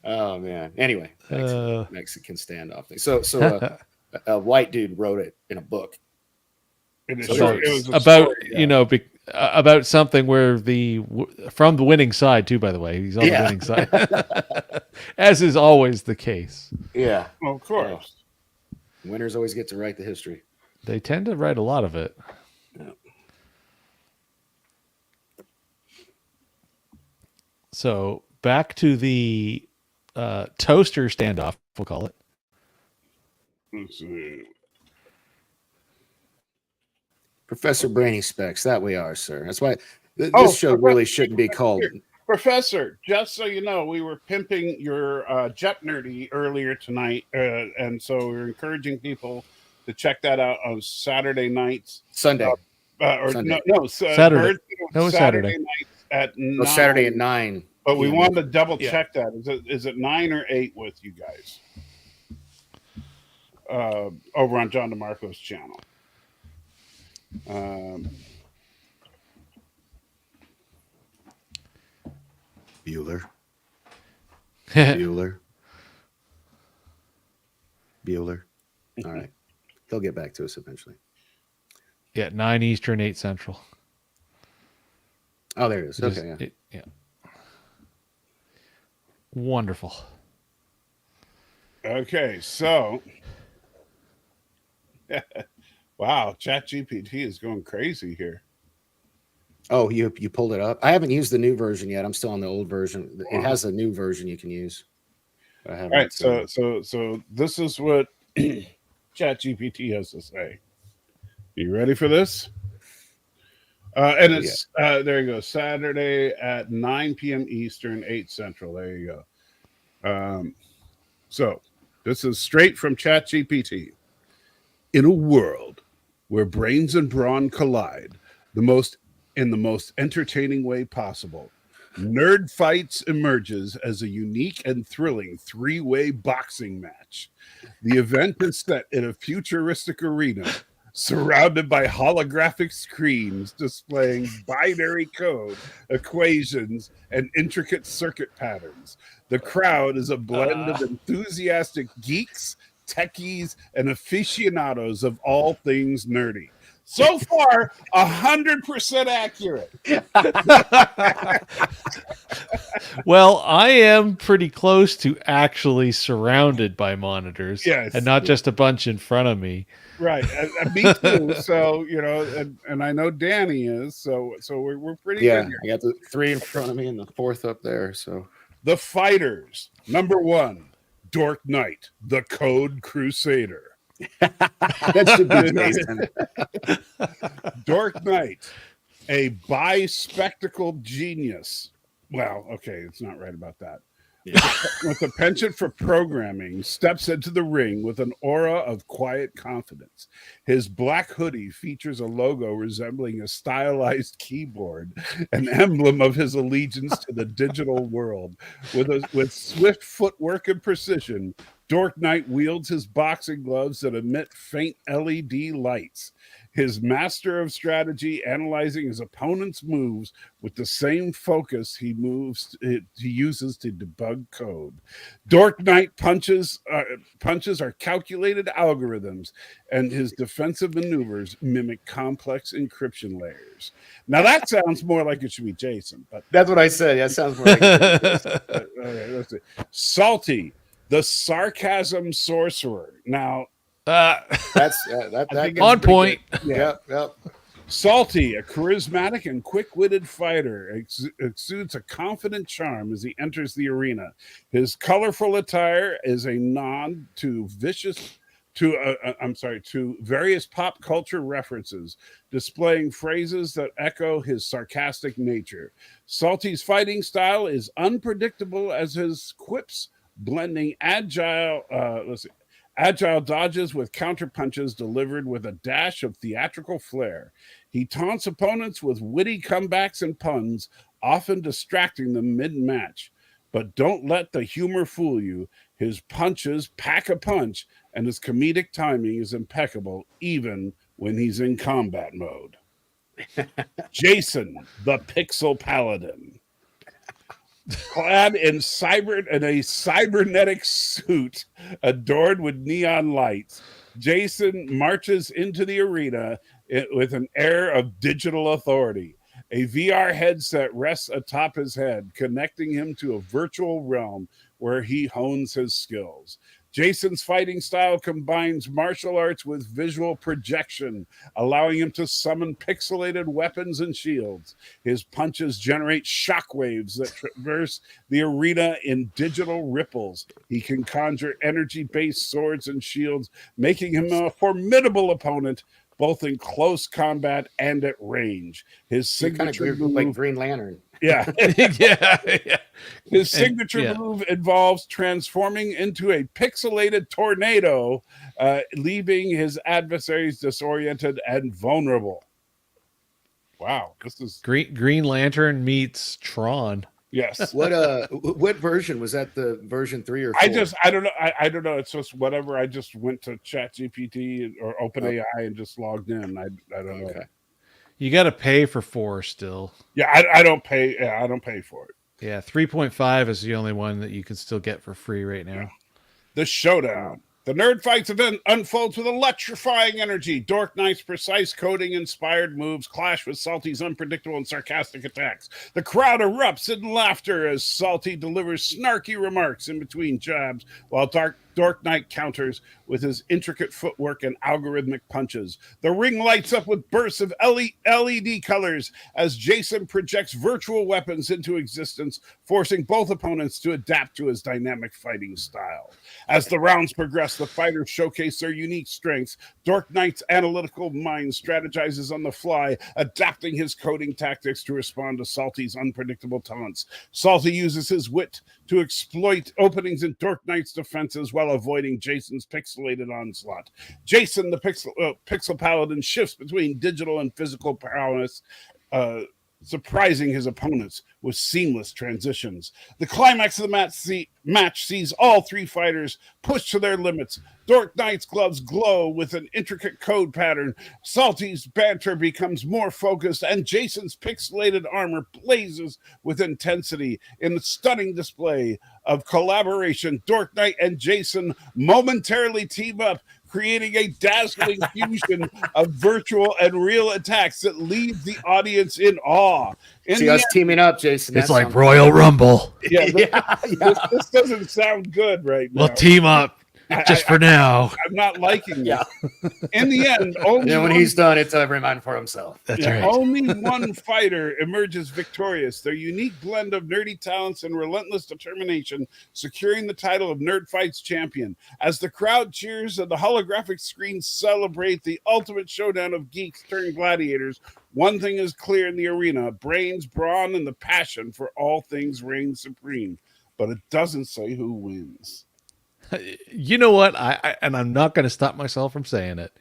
J: Oh man. Anyway, Mexican standoff thing. So a white dude wrote it in a book.
I: It
K: was about about something where from the winning side too. By the way, he's on the winning side, as is always the case.
J: Yeah,
I: well, of course.
J: Winners always get to write the history.
K: They tend to write a lot of it.
J: Yeah.
K: So back to the toaster standoff, we'll call it.
I: Let's see.
J: Professor Brainy Specs, that we are, sir. That's why this show really shouldn't be called.
I: Professor, just so you know, we were pimping your Jet Nerdy earlier tonight, and so we're encouraging people to check that out on Saturday nights.
J: Sunday.
K: Saturday.
I: Saturday
K: nights
I: at 9.
J: Saturday at 9.
I: But we wanted to double check that. Is it 9 or 8 with you guys? Over on John DeMarco's channel.
J: Bueller. All right. They'll get back to us eventually.
K: Yeah, 9 Eastern, 8 Central.
J: Oh, there it is. Okay,
K: yeah. Wonderful.
I: Okay, so wow, ChatGPT is going crazy here.
J: Oh, you pulled it up? I haven't used the new version yet. I'm still on the old version. It has a new version you can use.
I: All right, so this is what ChatGPT has to say. You ready for this? And it's there you go. Saturday at 9 p.m. Eastern, 8 Central. There you go. So this is straight from ChatGPT. In a world where brains and brawn collide, in the most entertaining way possible, Nerd Fights emerges as a unique and thrilling 3-way boxing match. The event is set in a futuristic arena surrounded by holographic screens displaying binary code, equations, and intricate circuit patterns. The crowd is a blend of enthusiastic geeks, techies, and aficionados of all things nerdy. So far, 100% accurate.
K: Well, I am pretty close to actually surrounded by monitors,
I: Yes.
K: and not just a bunch in front of me.
I: Right, me too. So and I know Danny is. So we're pretty good here.
J: I got the 3 in front of me and the 4th up there. So
I: The fighters. Number 1, Dork Knight, the Code Crusader.
J: that should be Jason.
I: Dork Knight, a bispectacled genius. Well, okay, it's not right about that. With a penchant for programming, steps into the ring with an aura of quiet confidence. His black hoodie features a logo resembling a stylized keyboard, an emblem of his allegiance to the digital world. With swift footwork and precision, Dork Knight wields his boxing gloves that emit faint LED lights. His master of strategy, analyzing his opponent's moves with the same focus he uses to debug code. Dork Knight punches are calculated algorithms, and his defensive maneuvers mimic complex encryption layers. Now that sounds more like it should be Jason, but
J: That's what I said. Yeah, it sounds more like Jason.
I: okay, let's see. Salty, the sarcasm sorcerer. Now,
J: that's
K: on point.
J: Yeah. Yep.
I: Salty, a charismatic and quick-witted fighter, exudes a confident charm as he enters the arena. His colorful attire is a nod to various pop culture references, displaying phrases that echo his sarcastic nature. Salty's fighting style is unpredictable as his quips, blending agile dodges with counter punches delivered with a dash of theatrical flair. He taunts opponents with witty comebacks and puns, often distracting them mid-match. But don't let the humor fool you. His punches pack a punch, and his comedic timing is impeccable, even when he's in combat mode. Jason, the Pixel Paladin. Clad in a cybernetic suit adorned with neon lights, Jason marches into the arena with an air of digital authority. A VR headset rests atop his head, connecting him to a virtual realm where he hones his skills. Jason's fighting style combines martial arts with visual projection, allowing him to summon pixelated weapons and shields. His punches generate shockwaves that traverse the arena in digital ripples. He can conjure energy-based swords and shields, making him a formidable opponent, both in close combat and at range. His signature move,
J: like Green Lantern.
I: Yeah.
K: yeah.
I: His signature move involves transforming into a pixelated tornado, leaving his adversaries disoriented and vulnerable. Wow, this is
K: Green Lantern meets Tron.
I: Yes.
J: What version was that? The version 3 or 4?
I: I don't know. I don't know. It's just whatever. I just went to ChatGPT or OpenAI and just logged in. I don't know.
J: Okay.
K: You got to pay for 4 still.
I: Yeah, I don't pay. Yeah, I don't pay for it.
K: Yeah, 3.5 is the only one that you can still get for free right now.
I: The Showdown. The Nerd Fights event unfolds with electrifying energy. Dork Knight's precise coding-inspired moves clash with Salty's unpredictable and sarcastic attacks. The crowd erupts in laughter as Salty delivers snarky remarks in between jabs, while Dork Knight counters with his intricate footwork and algorithmic punches. The ring lights up with bursts of LED colors as Jason projects virtual weapons into existence, forcing both opponents to adapt to his dynamic fighting style. As the rounds progress, the fighters showcase their unique strengths. Dork Knight's analytical mind strategizes on the fly, adapting his coding tactics to respond to Salty's unpredictable taunts. Salty uses his wit to exploit openings in Dork Knight's defenses while avoiding Jason's pixelated onslaught. Jason, the Pixel Paladin, shifts between digital and physical prowess, surprising his opponents with seamless transitions. The climax of the match sees all three fighters push to their limits. Dork Knight's gloves glow with an intricate code pattern. Salty's banter becomes more focused, and Jason's pixelated armor blazes with intensity. In the stunning display of collaboration, Dork Knight and Jason momentarily team up, creating a dazzling fusion of virtual and real attacks that leaves the audience in awe.
J: See us teaming up, Jason.
K: It's like Royal Rumble.
I: Yeah, this doesn't sound good right now.
K: We'll team up just for now.
I: I'm not liking it. In the end, only
J: when he's done, it's every man for himself.
K: That's right.
I: Only one fighter emerges victorious. Their unique blend of nerdy talents and relentless determination, securing the title of Nerd Fights champion. As the crowd cheers and the holographic screens celebrate the ultimate showdown of geeks turned gladiators, one thing is clear in the arena: brains, brawn, and the passion for all things reign supreme. But it doesn't say who wins.
K: You know what? And I'm not going to stop myself from saying it.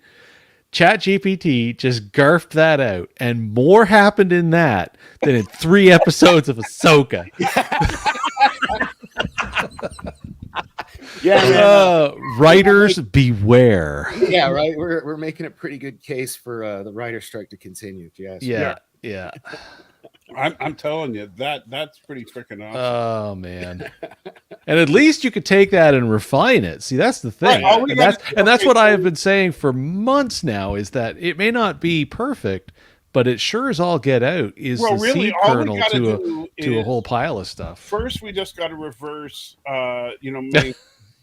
K: ChatGPT just garfed that out, and more happened in that than in 3 episodes of Ahsoka. Writers beware.
J: Yeah, right. We're making a pretty good case for the writer strike to continue. Yes.
K: Yeah.
I: I'm telling you, that's pretty freaking awesome.
K: Oh man. And at least you could take that and refine it. See, that's the thing.
I: Right,
K: and that's what I have been saying for months now, is that it may not be perfect, but it sure as all get out is the seed kernel to a whole pile of stuff.
I: First, we just got to reverse, make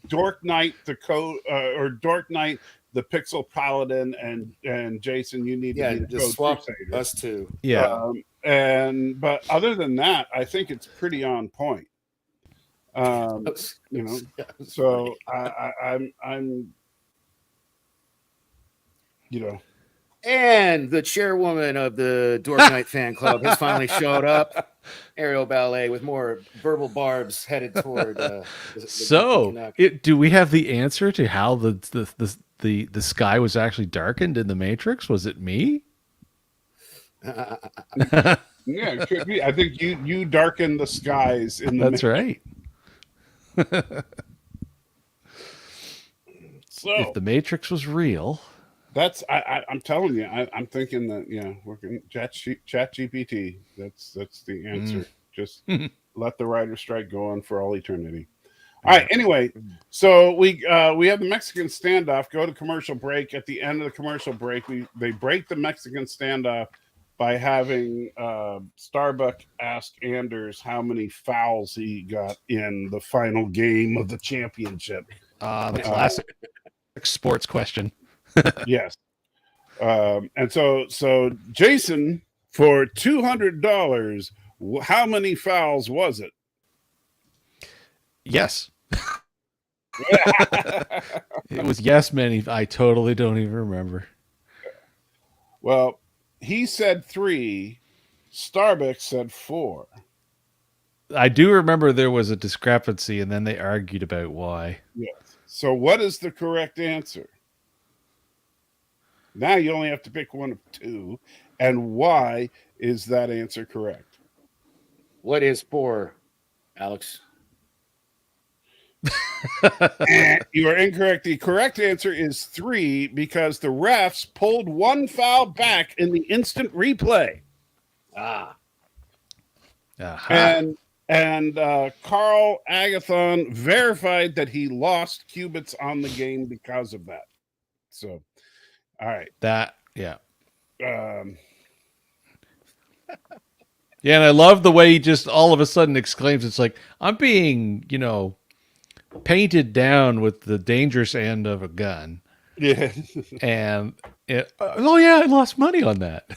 I: Dork Knight the code, or Dork Knight the Pixel Paladin, and Jason, you need to be the
J: just
I: Code
J: swap
I: Crusader.
J: us two.
K: Yeah.
I: But other than that, I think it's pretty on point. So I'm
J: And the chairwoman of the Dork Knight fan club has finally showed up. Aerial ballet with more verbal barbs headed toward.
K: Do we have the answer to how the sky was actually darkened in the Matrix? Was it me?
I: Yeah, it could be. I think you darkened the skies in the.
K: That's right.
I: So
K: if the Matrix was real,
I: that's I'm telling you, I'm thinking that we're going Chat GPT. That's the answer. Just let the writer strike go on for all eternity. All right. Anyway, so we have the Mexican standoff. Go to commercial break. At the end of the commercial break, they break the Mexican standoff by having Starbuck ask Anders how many fouls he got in the final game of the championship.
K: The classic sports question.
I: Yes. And so Jason, for $200, how many fouls was it?
K: Yes. It was yes many. I totally don't even remember.
I: Well, he said 3. Starbucks said 4.
K: I do remember there was a discrepancy, and then they argued about why.
I: Yes. So what is the correct answer? Now you only have to pick one of 2. And why is that answer correct?
J: What is 4, Alex?
I: You are incorrect. The correct answer is 3 because the refs pulled 1 foul back in the instant replay. And Carl Agathon verified that he lost cubits on the game because of that. So, all right.
K: Yeah, and I love the way he just all of a sudden exclaims, it's like, I'm being, painted down with the dangerous end of a gun.
I: Yeah.
K: And I lost money on that.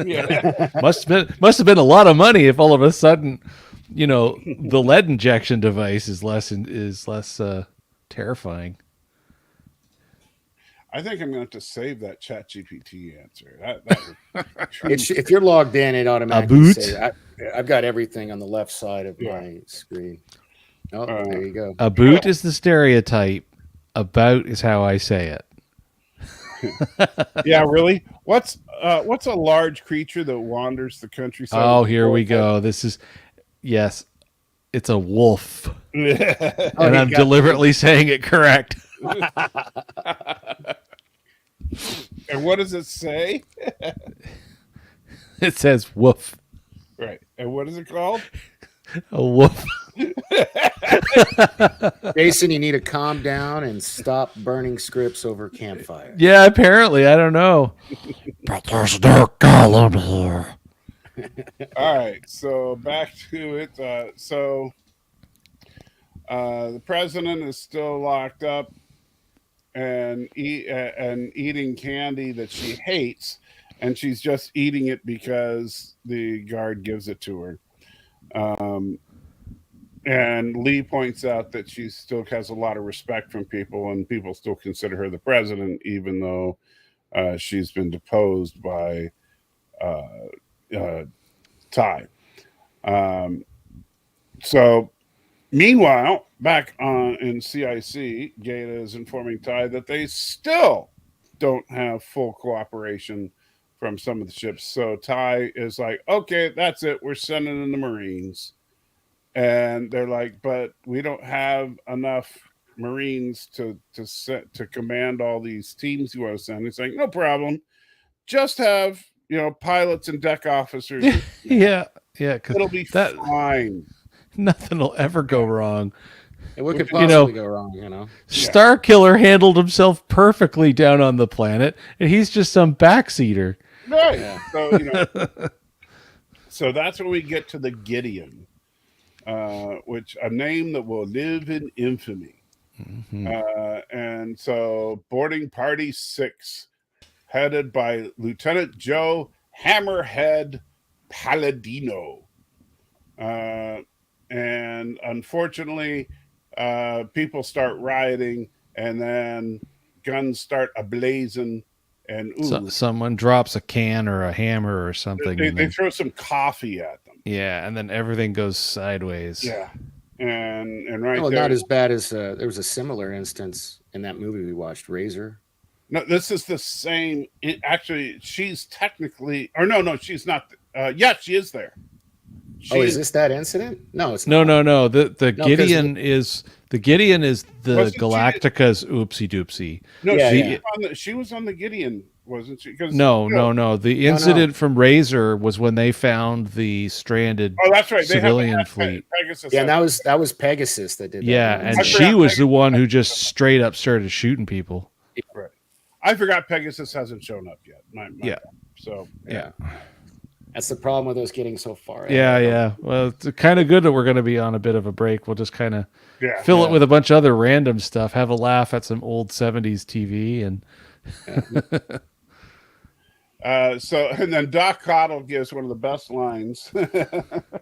I: Yeah.
K: must have been a lot of money if all of a sudden, the lead injection device is less terrifying.
I: I think I'm going to have to save that ChatGPT answer.
J: If you're logged in, it automatically says, I've got everything on the left side of my screen. Oh, there you go.
K: A boot is the stereotype. About is how I say it.
I: Yeah, really? What's a large creature that wanders the countryside?
K: Oh, here we go. This is yes, it's a wolf, and I'm deliberately saying it correct.
I: And what does it say?
K: It says woof.
I: Right. And what is it called?
K: A woof.
J: Jason, you need to calm down and stop burning scripts over campfire.
K: Yeah, apparently. I don't know.
B: But there's no column here.
I: All right. So back to it. The president is still locked up and eating candy that she hates, and she's just eating it because the guard gives it to her. And Lee points out that she still has a lot of respect from people, and people still consider her the president, even though she's been deposed by Ty. So, meanwhile, back in CIC, Gata is informing Ty that they still don't have full cooperation from some of the ships. So Ty is like, okay, that's it. We're sending in the Marines. And they're like, but we don't have enough Marines to command all these teams you want to send. It's like, no problem. Just have, pilots and deck officers.
K: Yeah. Because
I: it'll be fine.
K: Nothing will ever go wrong.
J: And what could possibly go wrong,
K: Star Killer handled himself perfectly down on the planet, and he's just some backseater.
I: Right. Yeah. So, so that's when we get to the Gideon. Which a name that will live in infamy. Mm-hmm. And so boarding party 6, headed by Lieutenant Joe Hammerhead Palladino. And unfortunately, people start rioting, and then guns start ablazing, and
K: someone drops a can or a hammer or something.
I: They throw some coffee at them.
K: Yeah, and then everything goes sideways.
I: Yeah, and right
J: well,
I: there,
J: not as bad as there was a similar instance in that movie we watched, Razor.
I: No, this is the same. Actually, she's technically, or no, she's not. Yeah, she is there.
J: Is this that incident? No, it's
K: not. No. The Gideon is the Galactica's oopsie doopsie.
I: No, she was on the Gideon. Wasn't she?
K: No. The incident from Razor was when they found the stranded
I: that's right.
K: civilian fleet.
J: Pegasus that was Pegasus that did that.
K: Yeah, and she was the one who just straight up started shooting people.
I: Right. I forgot Pegasus hasn't shown up yet.
K: Yeah.
I: So
K: yeah.
J: That's the problem with us getting so far.
K: Yeah. Well, it's kind of good that we're going to be on a bit of a break. We'll just kind of fill it with a bunch of other random stuff, have a laugh at some old 70s TV, and
I: and then Doc Cottle gives one of the best lines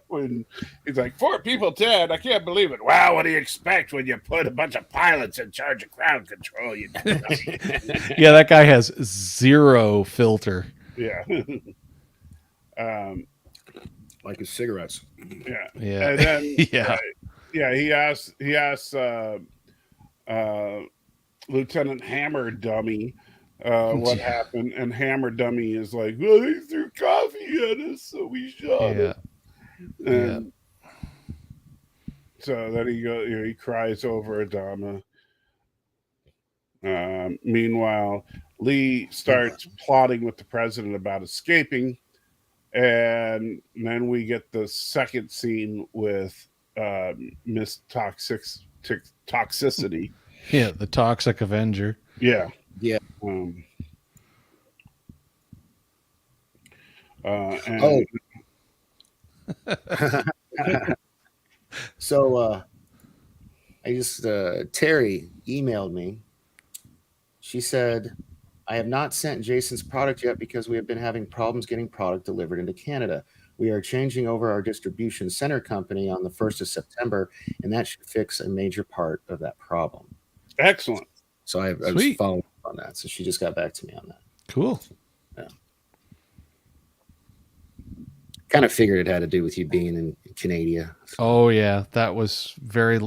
I: when he's like, 4 people dead. I can't believe it. Wow, what do you expect when you put a bunch of pilots in charge of crowd control?
K: Yeah, that guy has zero filter.
I: Yeah.
J: Like his cigarettes.
I: Yeah.
K: And
I: then he asks Lieutenant Hammer Dummy what happened, and Hammer Dummy is like, well, they threw coffee at us, so we shot it. And so then he cries over Adama. Meanwhile, Lee starts plotting with the president about escaping, and then we get the second scene with Miss Toxicity.
K: Yeah, the Toxic Avenger.
I: Yeah.
J: So I just Terry emailed me. She said, I have not sent Jason's product yet because we have been having problems getting product delivered into Canada. We are changing over our distribution center company on the 1st of September, and that should fix a major part of that problem.
I: Excellent.
J: So I was following up on that. So she just got back to me on that.
K: Cool.
J: Yeah. Kind of figured it had to do with you being in Canada. So.
K: Oh, yeah. That was very,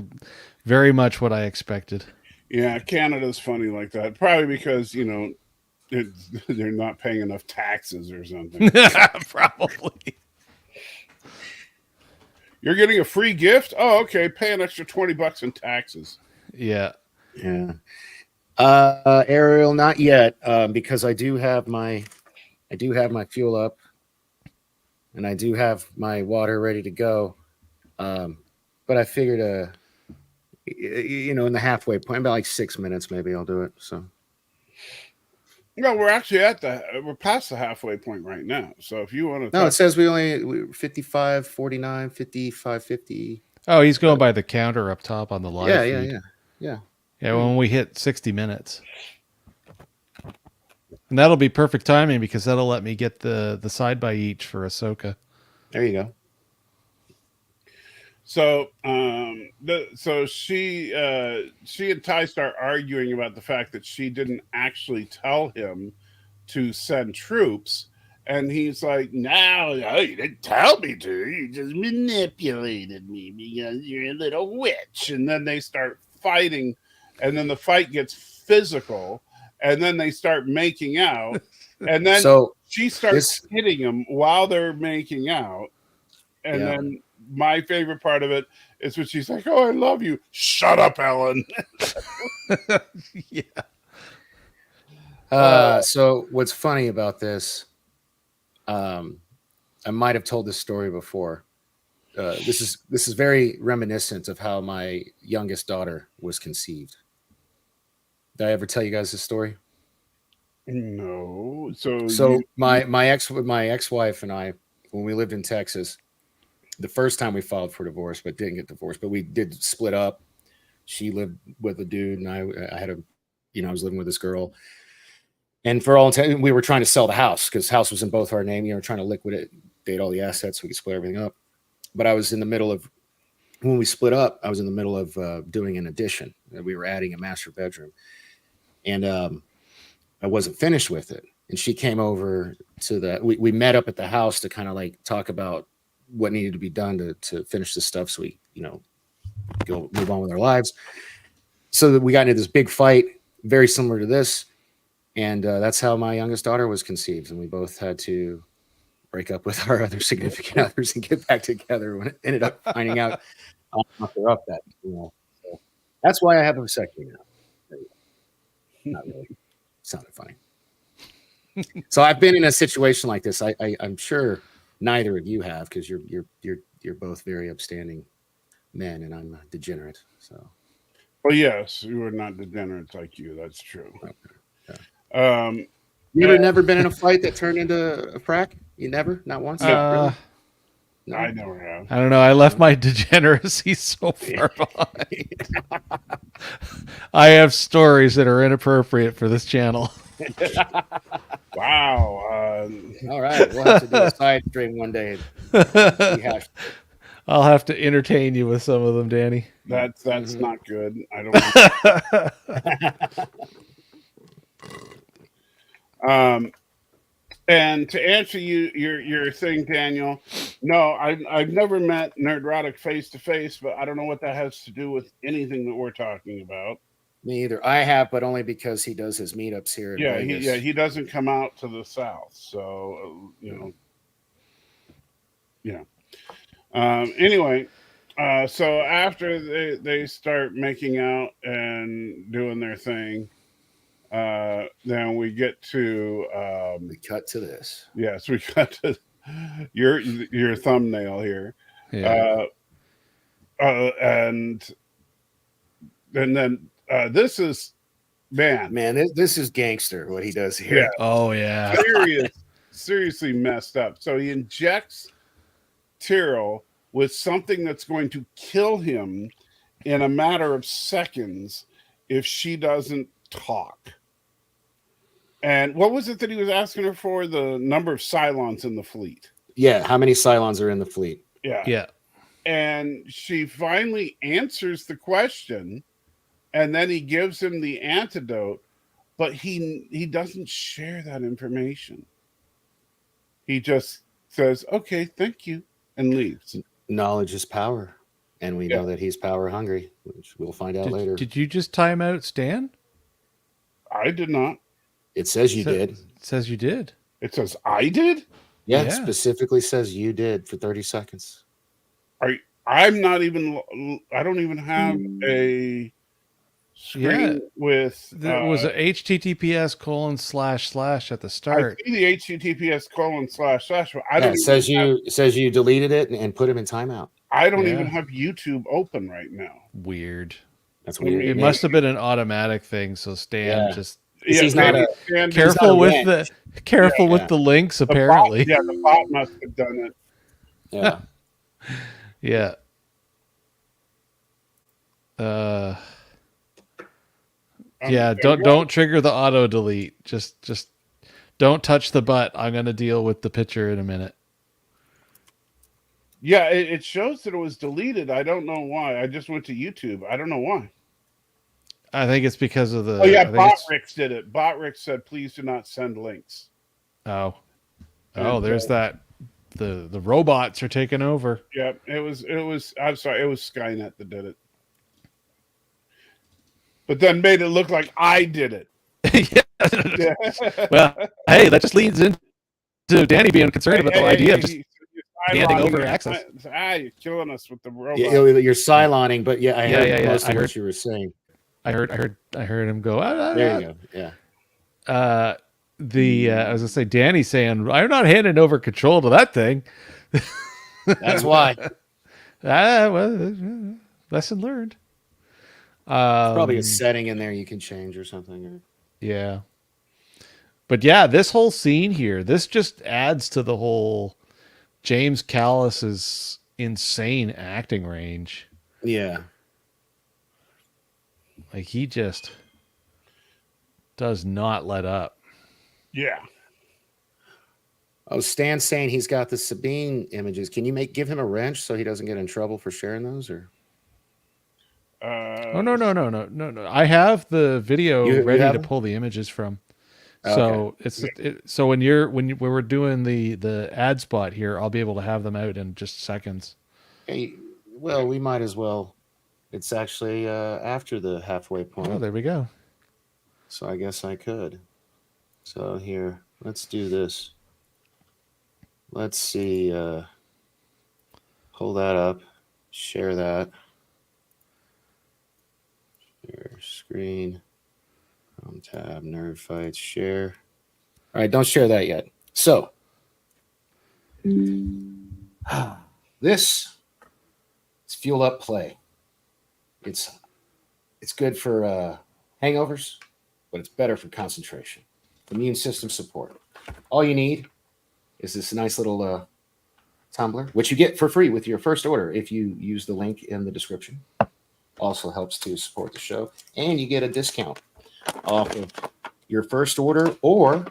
K: very much what I expected.
I: Yeah, Canada's funny like that. Probably because, they're not paying enough taxes or something.
K: Probably.
I: You're getting a free gift? Oh, okay. Pay an extra $20 in taxes.
K: Yeah.
J: Yeah. Ariel, not yet, because I do have my fuel up, and I do have my water ready to go. But I figured, in the halfway point, about like 6 minutes, maybe I'll do it. So.
I: No, we're actually we're past the halfway point right now. So if you want to,
J: no, it says we're 55, 49, 55, 50.
K: Oh, he's going by the counter up top on the live feed.
J: Yeah.
K: When we hit 60 minutes. And that'll be perfect timing because that'll let me get the side by each for Ahsoka.
J: There you go.
I: So, so she and Ty start arguing about the fact that she didn't actually tell him to send troops, and he's like, "No, you didn't tell me to. You just manipulated me because you're a little witch." And then they start fighting, and then the fight gets physical, and then they start making out, and then she starts hitting him while they're making out, and then. My favorite part of it is when she's like, "Oh, I love you." Shut up, Ellen.
J: Yeah. So what's funny about this, I might have told this story before. This is very reminiscent of how my youngest daughter was conceived. Did I ever tell you guys this story?
I: No.
J: My ex-wife and I, when we lived in Texas, the first time we filed for divorce, but didn't get divorced, but we did split up. She lived with a dude, and I was living with this girl. And for all intents, we were trying to sell the house because the house was in both our name. Trying to liquidate all the assets so we could split everything up. But I was in the middle of, when we split up, I was in the middle of doing an addition. We were adding a master bedroom, and I wasn't finished with it. And she came over to we met up at the house to kind of like talk about what needed to be done to finish this stuff so we, go move on with our lives. So that we got into this big fight, very similar to this. And that's how my youngest daughter was conceived. And we both had to break up with our other significant others and get back together when it ended up finding out after up that, So that's why I have a vasectomy now. Not really. Sounded funny. So I've been in a situation like this. I'm sure neither of you have, because you're both very upstanding men, and I'm a degenerate. So,
I: well, yes, you are not degenerates like you. That's true.
J: Okay. You never been in a fight that turned into a frack? You never, not once. Really?
I: No, I never have.
K: I don't know. I left my degeneracy so far behind. I have stories that are inappropriate for this channel.
I: Wow.
J: All right. We'll have to do a side stream one day.
K: I'll have to entertain you with some of them, Danny.
I: That's not good. I don't and to answer your thing, Daniel, no, I've never met Nerdrotic face to face, but I don't know what that has to do with anything that we're talking about.
J: Me either. I have, but only because he does his meetups here in Vegas.
I: He doesn't come out to the South, so anyway, so after they start making out and doing their thing, then we get to
J: we cut to this.
I: Yes, we cut to your thumbnail here.
K: Yeah.
I: And then this is
J: man, this is gangster what he does here.
I: Yeah.
K: Oh yeah.
I: Seriously messed up. So he injects Tyrell with something that's going to kill him in a matter of seconds if she doesn't talk. And what was it that he was asking her for? The number of Cylons in the fleet.
J: Yeah, how many Cylons are in the fleet?
I: Yeah. And she finally answers the question, and then he gives him the antidote, but he doesn't share that information. He just says, "Okay, thank you," and leaves.
J: Knowledge is power, and we know that he's power hungry, which we'll find out later.
K: Did you just time out Stan?
I: I did not.
J: It says you did.
K: It says you did.
I: It says I did?
J: Yeah,
K: Yeah.
J: it specifically says you did for 30 seconds.
I: I'm not even. I don't even have a screen with.
K: There was a HTTPS:// at the start.
I: I see the HTTPS:// but I
J: Yeah,
I: don't.
J: it says you deleted it and put him in timeout.
I: I don't even have YouTube open right now.
K: Weird.
J: That's weird.
K: It must have been an automatic thing. So Stan just
J: he's not
K: careful with the links. Apparently,
I: the bot must have done it.
J: Yeah.
K: Yeah. Yeah, don't trigger the auto delete. Just don't touch the butt. I'm going to deal with the picture in a minute.
I: Yeah, it shows that it was deleted. I don't know why. I just went to YouTube. I don't know why.
K: I think it's because of the.
I: Oh yeah, Botrix did it. Botrix said, "Please do not send links."
K: Oh, there's that. The robots are taking over.
I: Yeah, it was. I'm sorry, it was Skynet that did it. But then made it look like I did it.
K: Yeah. Well, hey, that just leads into Danny being concerned about the idea of just handing over access.
I: You're killing us with the robot.
J: You're siloning, but I heard most of what you were saying.
K: I heard him go.
J: There you go. Yeah.
K: I was gonna say, Danny's saying, "I'm not handing over control to that thing."
J: That's why.
K: Well, lesson learned.
J: Probably a setting in there you can change or something.
K: Yeah. But yeah, this whole scene here, this just adds to the whole James Callis's insane acting range.
J: Yeah.
K: Like, he just does not let up.
I: Yeah.
J: Oh, Stan's saying he's got the Sabine images. Can you give him a wrench so he doesn't get in trouble for sharing those? Or
K: No. I have the video ready to pull the images from. So so when we're doing the ad spot here, I'll be able to have them out in just seconds.
J: Hey, well, we might as well. It's actually after the halfway point.
K: Oh, there we go.
J: So I guess I could. So here, let's do this. Let's see. Pull that up. Share that. Share screen. Home tab. Nerd Fights. Share. All right, don't share that yet. So this is Fuel Up Play. It's good for hangovers, but it's better for concentration. Immune system support. All you need is this nice little tumbler, which you get for free with your first order if you use the link in the description. Also helps to support the show, and you get a discount off of your first order or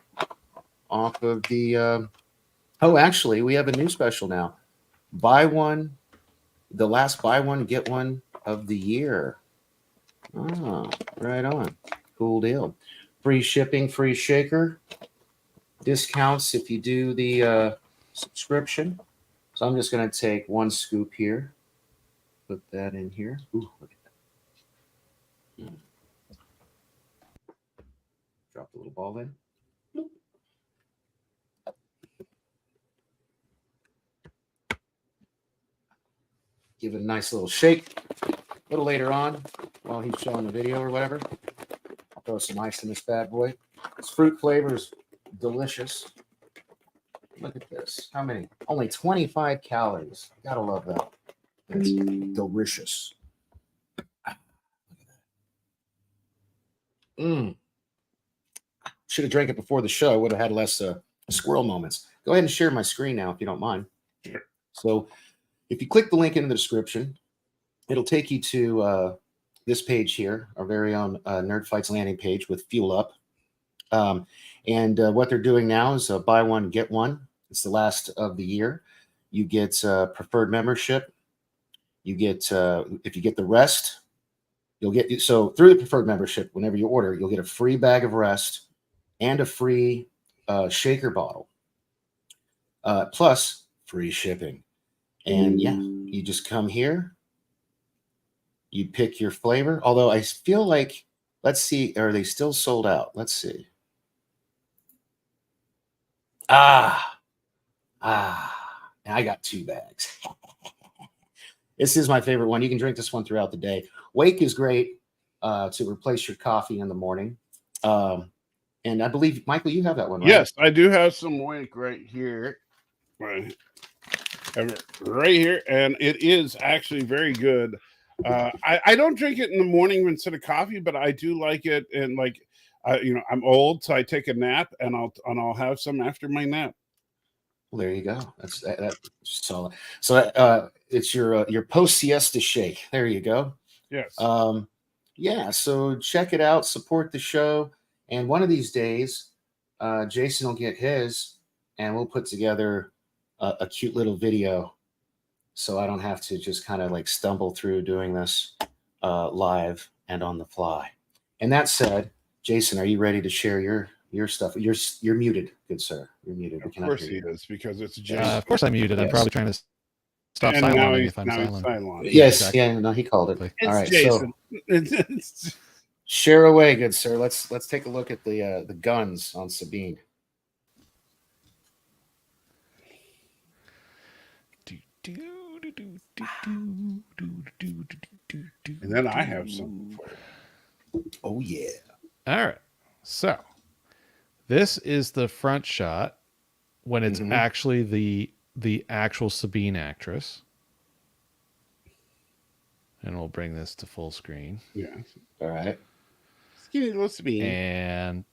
J: off of the. Actually, we have a new special now. The last buy one get one of the year. Oh, right on. Cool deal. Free shipping, free shaker. Discounts if you do the subscription. So I'm just going to take one scoop here. Put that in here. Ooh, look at that. Drop the little ball in. Give it a nice little shake. A little later on, while he's showing the video or whatever, I'll throw some ice in this bad boy. This fruit flavor is delicious. Look at this. How many? Only 25 calories. Gotta love that. It's delicious. Should have drank it before the show. Would have had less squirrel moments. Go ahead and share my screen now if you don't mind. Sure. So if you click the link in the description, it'll take you to this page here, our very own Nerd Fights landing page with Fuel Up. And what they're doing now is buy one, get one. It's the last of the year. You get preferred membership. You get, if you get the rest, you'll get, so through the preferred membership, whenever you order, you'll get a free bag of rest and a free shaker bottle, plus free shipping. And yeah, you just come here, you pick your flavor. Although I feel like, let's see, are they still sold out? Let's see. And I got 2 bags. This is my favorite one. You can drink this one throughout the day. Wake is great to replace your coffee in the morning. And I believe, Michael, you have that one, right?
I: Yes, I do have some Wake right here. Right here, and it is actually very good. I don't drink it in the morning instead of coffee, but I do like it. And like, I'm old, so I take a nap, and I'll have some after my nap.
J: Well, there you go. That's solid. So it's your post siesta shake. There you go.
I: Yes.
J: Yeah. So check it out. Support the show. And one of these days, Jason will get his, and we'll put together a cute little video, so I don't have to just kind of like stumble through doing this live and on the fly. And that said, Jason, are you ready to share your stuff? You're muted, good sir. You're muted.
I: Of course he is, because it's Jason.
K: Of course I'm muted.
J: Yes.
K: I'm probably trying to stop
I: And now
K: silencing
I: he's,
K: if I'm
I: now he's
K: silent.
I: silent.
J: Yes,
K: exactly.
J: yeah, no, he called it.
I: It's
J: All right,
I: Jason.
J: so share away, good sir. Let's take a look at the guns on Sabine.
I: And then I have something for you.
J: Oh yeah.
K: All right. So this is the front shot when it's actually the actual Sabine actress. And we'll bring this to full screen.
I: Yeah.
J: All right.
I: Skinny little Sabine.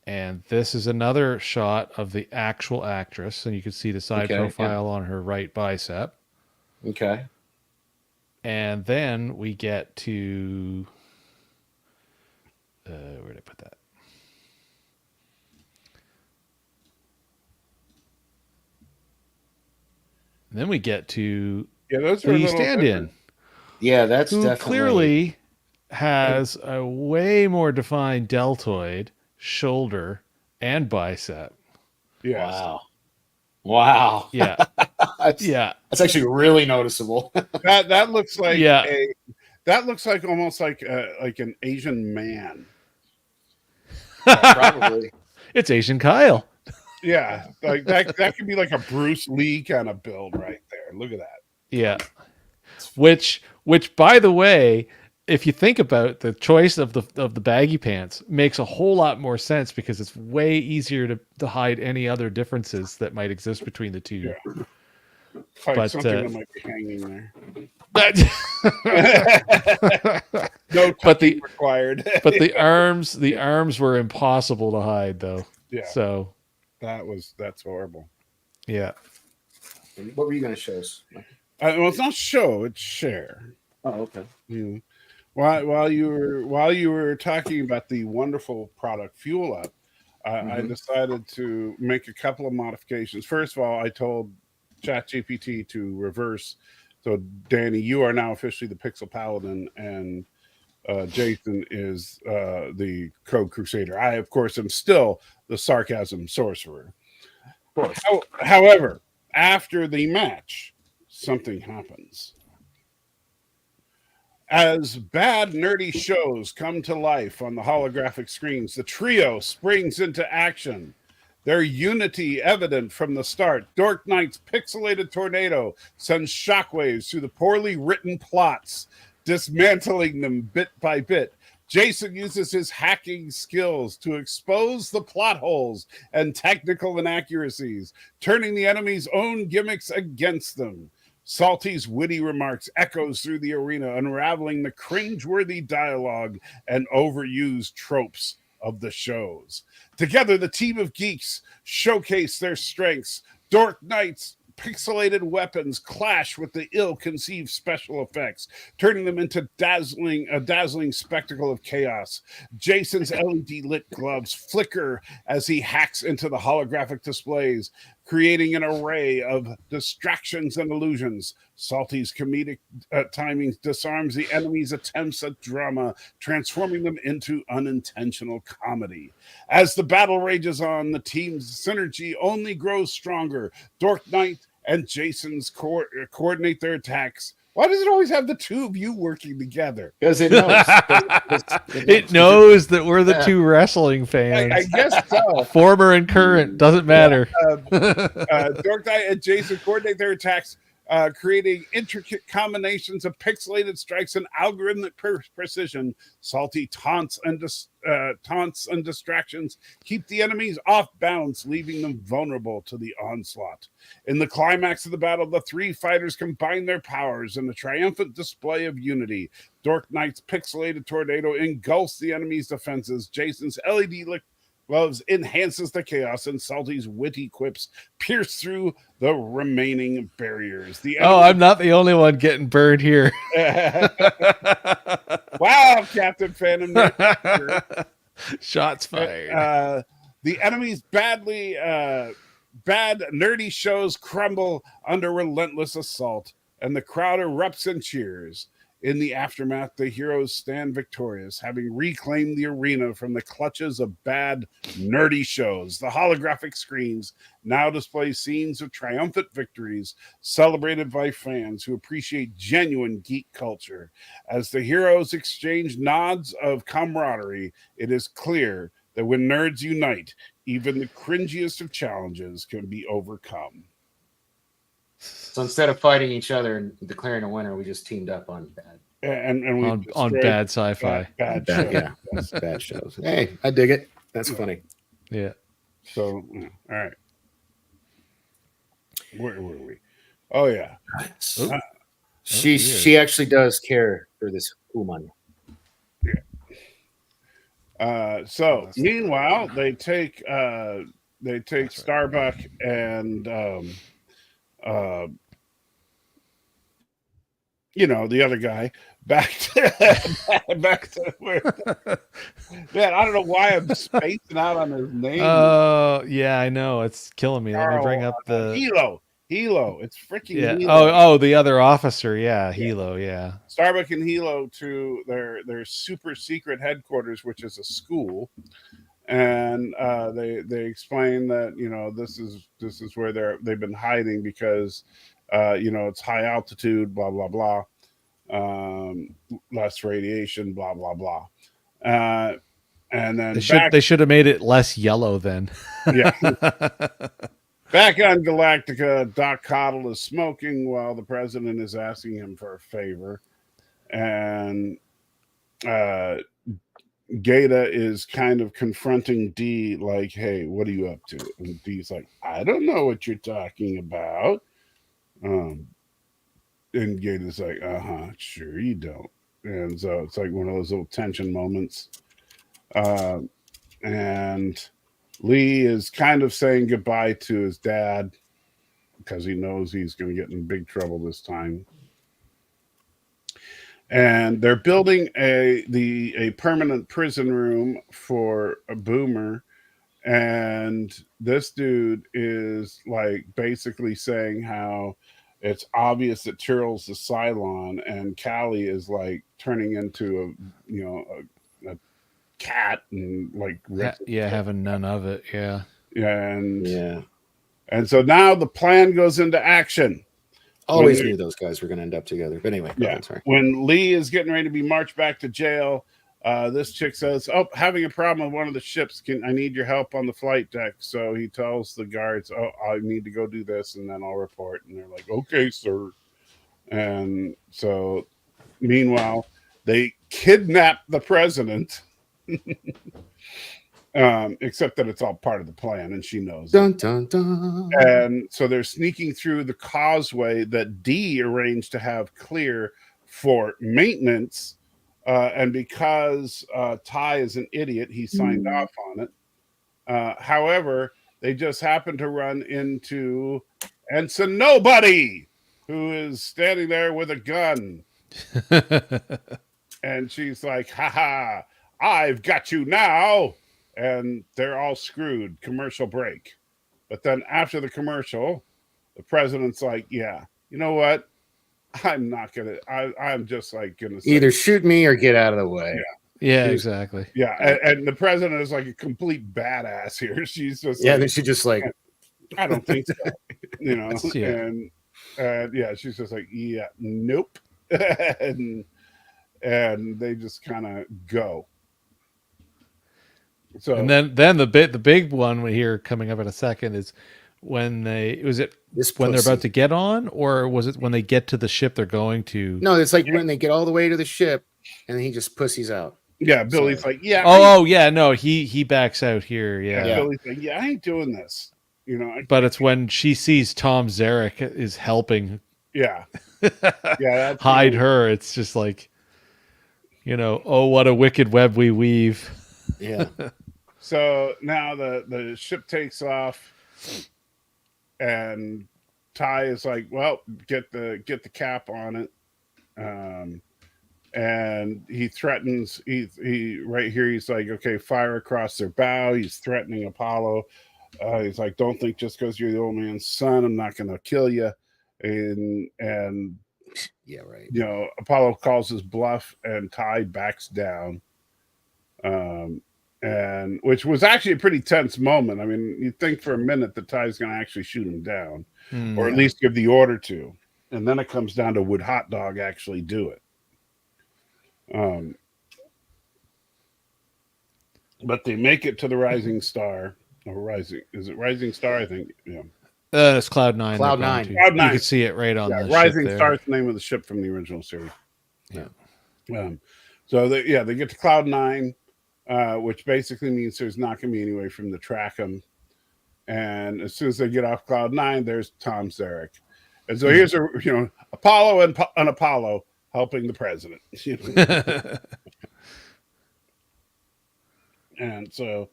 K: And this is another shot of the actual actress, and you can see the side profile on her right bicep.
J: Okay.
K: And then we get to where did I put that? And then we get to
I: those are
K: the stand-in.
J: Yeah, that's
K: who
J: definitely
K: clearly has a way more defined deltoid, shoulder, and bicep.
I: Yes.
J: Wow.
K: Yeah.
J: That's actually really noticeable.
I: that looks like
K: that
I: looks like almost like an Asian man.
J: Probably.
K: It's Asian Kyle.
I: Yeah, like that could be like a Bruce Lee kind of build right there. Look at that.
K: Yeah. Which by the way, if you think about the choice of the baggy pants, makes a whole lot more sense because it's way easier to hide any other differences that might exist between the two.
I: Yeah. Like
K: but
I: something that might be hanging there. No tucking required.
K: But the arms were impossible to hide though.
I: Yeah.
K: So
I: that's horrible.
K: Yeah.
J: What were you going to show us?
I: Well, it's not show, it's share.
J: Oh, okay.
I: Yeah. While you were talking about the wonderful product Fuel Up, I decided to make a couple of modifications. First of all, I told ChatGPT to reverse. So, Danny, you are now officially the Pixel Paladin, and Jason is the Code Crusader. I, of course, am still the Sarcasm Sorcerer. However, after the match, something happens. As bad, nerdy shows come to life on the holographic screens, the trio springs into action. Their unity evident from the start. Dork Knight's pixelated tornado sends shockwaves through the poorly written plots, dismantling them bit by bit. Jason uses his hacking skills to expose the plot holes and technical inaccuracies, turning the enemy's own gimmicks against them. Salty's witty remarks echoes through the arena, unraveling the cringeworthy dialogue and overused tropes of the shows. Together, the team of geeks showcase their strengths. Dork Knight's pixelated weapons clash with the ill-conceived special effects, turning them into a dazzling spectacle of chaos. Jason's LED-lit gloves flicker as he hacks into the holographic displays, creating an array of distractions and illusions. Salty's comedic timing disarms the enemy's attempts at drama, transforming them into unintentional comedy. As the battle rages on, the team's synergy only grows stronger. Dork Knight and Jason's coordinate their attacks, Why does it always have the two of you working together?
J: Because it knows.
K: It knows that we're the two wrestling fans.
I: I guess so.
K: Former and current, doesn't matter.
I: Dork Knight and Jason coordinate their attacks, creating intricate combinations of pixelated strikes and algorithmic precision. Salty taunts and distractions keep the enemies off balance, leaving them vulnerable to the onslaught. In the climax of the battle, the three fighters combine their powers in a triumphant display of unity. Dork Knight's pixelated tornado engulfs the enemy's defenses. Jason's LED gloves enhances the chaos, and Salty's witty quips pierce through the remaining barriers.
K: I'm not the only one getting burned here.
I: Wow, Captain Phantom.
K: Shots fired.
I: The enemy's bad nerdy shows crumble under relentless assault, and the crowd erupts and cheers. In the aftermath, the heroes stand victorious, having reclaimed the arena from the clutches of bad, nerdy shows. The holographic screens now display scenes of triumphant victories celebrated by fans who appreciate genuine geek culture. As the heroes exchange nods of camaraderie, it is clear that when nerds unite, even the cringiest of challenges can be overcome.
J: So instead of fighting each other and declaring a winner, we just teamed up on bad.
I: And we
K: on bad sci-fi.
I: Bad shows.
J: Yeah, bad shows. Hey, I dig it. That's funny.
K: Yeah.
I: So, all right. Where were we? Oh, yeah.
J: She actually does care for this woman.
I: Yeah. So meanwhile, they take Starbuck and the other guy back to where. Man, I don't know why I'm spacing out on his name.
K: Oh, yeah, I know. It's killing me. Let me bring up the
I: Hilo. It's freaking
K: Hilo.
I: Hilo.
K: The other officer. Yeah, Hilo. Yeah.
I: Starbuck and Hilo to their super secret headquarters, which is a school, and they explain that this is where they've been hiding because it's high altitude, blah blah blah, less radiation, blah blah blah, and then
K: they should have made it less yellow then.
I: Yeah. Back on Galactica, Doc Coddle is smoking while the president is asking him for a favor. And Gata is kind of confronting D like, hey, what are you up to? And D's like, I don't know what you're talking about. And Gata's like, sure you don't. And so it's like one of those little tension moments. And Lee is kind of saying goodbye to his dad because he knows he's going to get in big trouble this time. And they're building a permanent prison room for a Boomer. And this dude is like basically saying how it's obvious that Tyrell's the Cylon and Callie is like turning into a cat and like
K: having none of it.
I: And so now the plan goes into action.
J: Always knew those guys were going to end up together, but anyway. Sorry.
I: When Lee is getting ready to be marched back to jail, this chick says, having a problem with one of the ships, I need your help on the flight deck. So he tells the guards, I need to go do this and then I'll report. And they're like, okay, sir. And so meanwhile they kidnap the president. Except that it's all part of the plan and she knows
J: dun, dun, dun.
I: And so they're sneaking through the causeway that D arranged to have clear for maintenance, and because Ty is an idiot, he signed off on it. However, they just happen to run into Ensign Nobody, who is standing there with a gun. And she's like, haha, I've got you now. And they're all screwed. Commercial break. But then after the commercial, the president's like, yeah, you know what? I'm not going to, I'm just like going to say,
J: either shoot me or get out of the way.
K: Yeah, exactly.
I: Yeah. And the president is like a complete badass here. She's just
J: then she just like,
I: I don't think so. And yeah, she's just like, yeah, nope. and they just kind of go. So
K: And then the big one here coming up in a second is when they're about to get on, or was it when they get to the ship they're going to?
J: No, it's like when they get all the way to the ship and then he just pussies out.
I: Yeah, Billy's like, yeah.
K: Yeah, no, he backs out here. Yeah.
I: Billy's like, yeah, I ain't doing this. You know,
K: But it's when she sees Tom Zarek is helping.
I: Yeah. That's
K: hide her. It's just like, oh, what a wicked web we weave.
J: Yeah.
I: So now the ship takes off, and Ty is like, well, get the cap on it. And he threatens, he right here, he's like, okay, fire across their bow. He's threatening Apollo. He's like, don't think just because you're the old man's son, I'm not going to kill you. And
J: yeah, right.
I: Apollo calls his bluff, and Ty backs down. And which was actually a pretty tense moment. I mean, you think for a minute that Ty's going to actually shoot him down, or at least give the order to. And then it comes down to, would Hot Dog actually do it? But they make it to the Rising Star. Is it Rising Star? I think. Yeah.
K: It's Cloud 9.
J: Cloud 9.
K: You can see it right on the
I: Rising
K: ship
I: Star is the name of the ship from the original series.
K: Yeah.
I: So they get to Cloud 9, which basically means there's not going to be any way for them to track them. And as soon as they get off Cloud 9, there's Tom Zarek. And so here's Apollo and Apollo helping the president. And so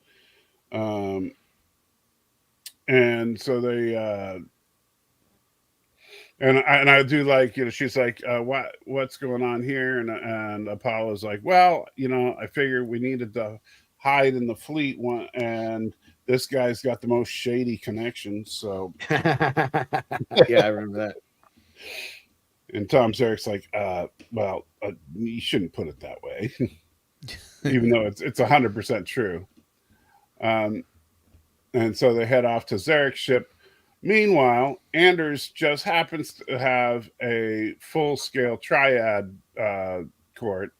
I: they and I do like, she's like, what's going on here? And Apollo's like, well, I figured we needed to hide in the fleet one, and this guy's got the most shady connections. So
J: yeah, I remember that.
I: And Tom Zarek's like, you shouldn't put it that way, even though it's 100% true. And so they head off to Zarek's ship. Meanwhile, Anders just happens to have a full-scale triad court.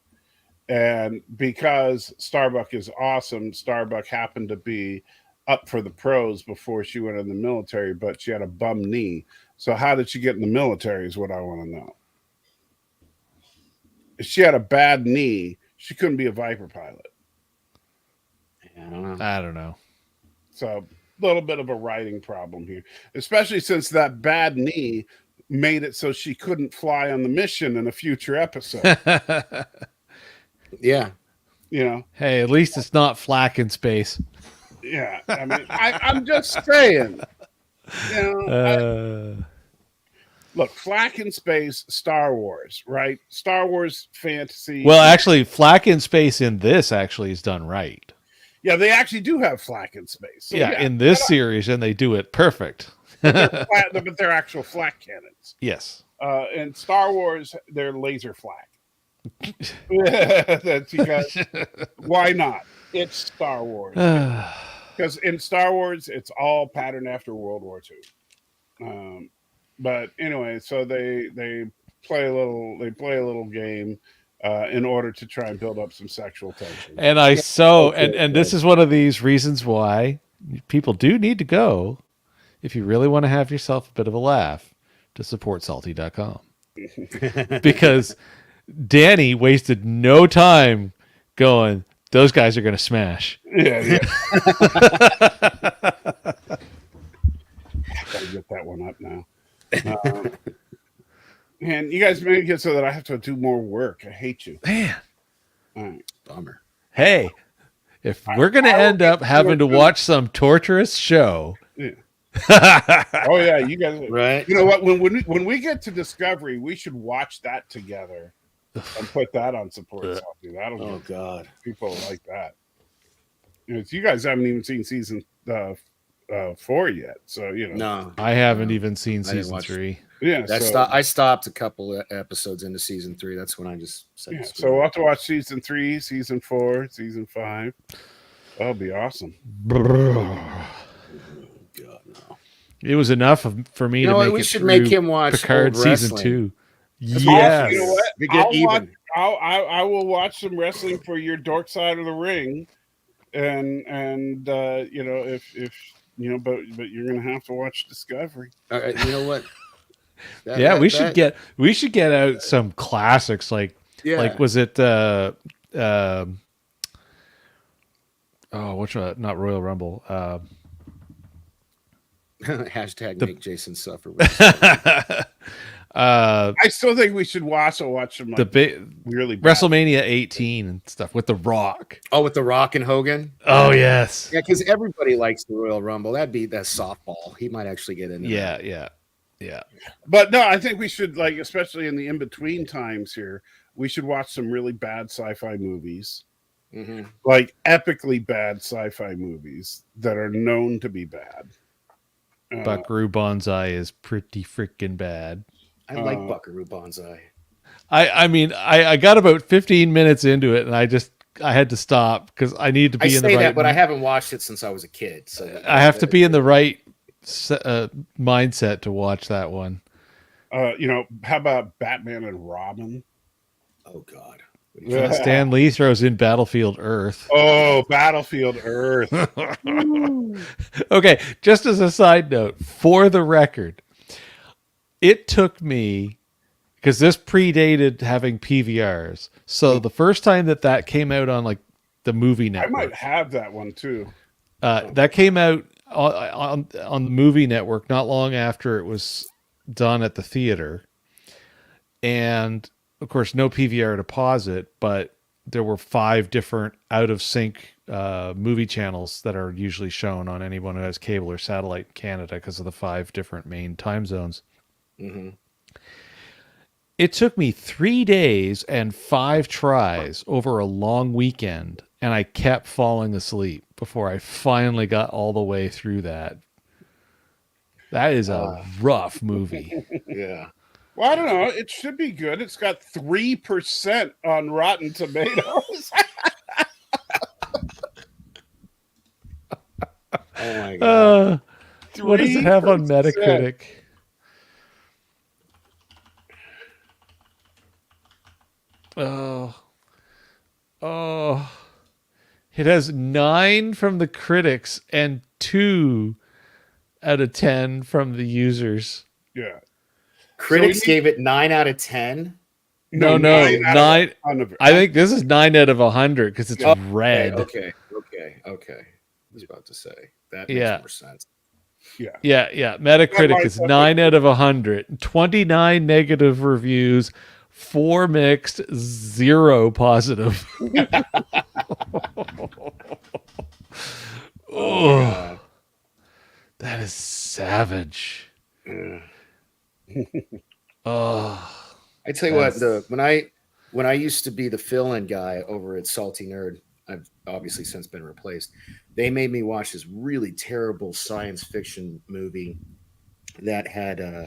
I: And because Starbuck is awesome, Starbuck happened to be up for the pros before she went in the military, but she had a bum knee. So how did she get in the military is what I want to know. If she had a bad knee, she couldn't be a Viper pilot.
J: I don't know.
I: So a little bit of a writing problem here, especially since that bad knee made it so she couldn't fly on the mission in a future episode.
J: Yeah.
K: Hey, at least it's not flak in space.
I: Yeah. I mean, I'm just saying. Look, flak in space, Star Wars, right? Star Wars fantasy.
K: Well, actually, flak in space in this actually is done right.
I: Yeah, they actually do have flak in space. So
K: in this series, and they do it perfect.
I: But they're actual flak cannons.
K: Yes.
I: In Star Wars, they're laser flak. That's because why not? It's Star Wars. Because in Star Wars, it's all patterned after World War II. But anyway, so they play a little game in order to try and build up some sexual tension.
K: And and this is one of these reasons why people do need to go, if you really want to have yourself a bit of a laugh, to support salty.com. Because Danny wasted no time going, those guys are going to smash.
I: Yeah. Gotta get that one up now. And you guys make it so that I have to do more work. I hate you.
K: Man.
I: All right.
J: Bummer.
K: Hey, if we're going to end up having to watch some torturous show.
I: Yeah. Oh, yeah. You guys.
J: Right.
I: You know what? When we get to Discovery, we should watch that together and put that on support. That'll
J: God.
I: People like that. You guys haven't even seen season 4 yet. So,
J: No.
K: I haven't even seen season 3.
I: Yeah,
J: I stopped a couple of episodes into season 3. That's when I just said.
I: Yeah, so we'll have to watch season 3, season 4, season 5. That'll be awesome.
J: God, no.
K: It was enough for me
J: You
K: to
J: know what?
K: make
J: We
K: it
J: should
K: through
J: make him watch
K: Picard
J: old
K: season
J: wrestling.
K: 2.
J: That's
K: Yes.
I: You know what?
J: We get even.
I: I will watch some wrestling for your Dork Side of the Ring, and you know, if you know, but you're gonna have to watch Discovery.
J: You know what?
K: We should get out some classics like was it which one? Not Royal Rumble.
J: Hashtag make Jason suffer.
I: I still think we should watch some like, really bad.
K: WrestleMania 18 and stuff with The Rock.
J: Oh, with The Rock and Hogan.
K: Oh yes,
J: yeah, because everybody likes the Royal Rumble. That softball. He might actually get into that.
K: Yeah.
I: But no, I think we should, like, especially in the in between times here, we should watch some really bad sci-fi movies, like epically bad sci-fi movies that are known to be bad.
K: Buckaroo Banzai is pretty freaking bad.
J: I like Buckaroo Banzai.
K: I mean, I got about 15 minutes into it, and I had to stop because I need to be in the right.
J: But I haven't watched it since I was a kid, so
K: I have to be in the right mindset to watch that one.
I: You know, how about Batman and Robin?
J: Oh God.
K: Stan Lee throws in Battlefield Earth.
I: Oh, Battlefield Earth.
K: Okay, just as a side note, for the record, it took me, because this predated having PVRs, so the first time that came out on like the movie network.
I: I might have that one too.
K: That came out on the movie network not long after it was done at the theater. And of course, no PVR deposit, but there were 5 different out of sync movie channels that are usually shown on anyone who has cable or satellite in Canada because of the 5 different main time zones. It took me 3 days and 5 tries over a long weekend, and I kept falling asleep before I finally got all the way through that. That is a rough movie.
J: Yeah.
I: Well, I don't know. It should be good. It's got 3% on Rotten Tomatoes.
J: Oh my God.
K: What does it have on Metacritic? Oh, it has 9 from the critics and 2 out of 10 from the users.
I: Yeah.
J: Critics gave it 9 out of 10.
K: No, 9. I think this is 9 out of 100 because it's red.
J: Okay. I was about to say that makes more sense.
K: Yeah. Metacritic is 9 out of 100. 29 negative reviews, 4 mixed, 0 positive. Oh, that is savage. Oh,
J: I tell you what, when I used to be the fill-in guy over at Salty Nerd, I've obviously since been replaced. They made me watch this really terrible science fiction movie that had oh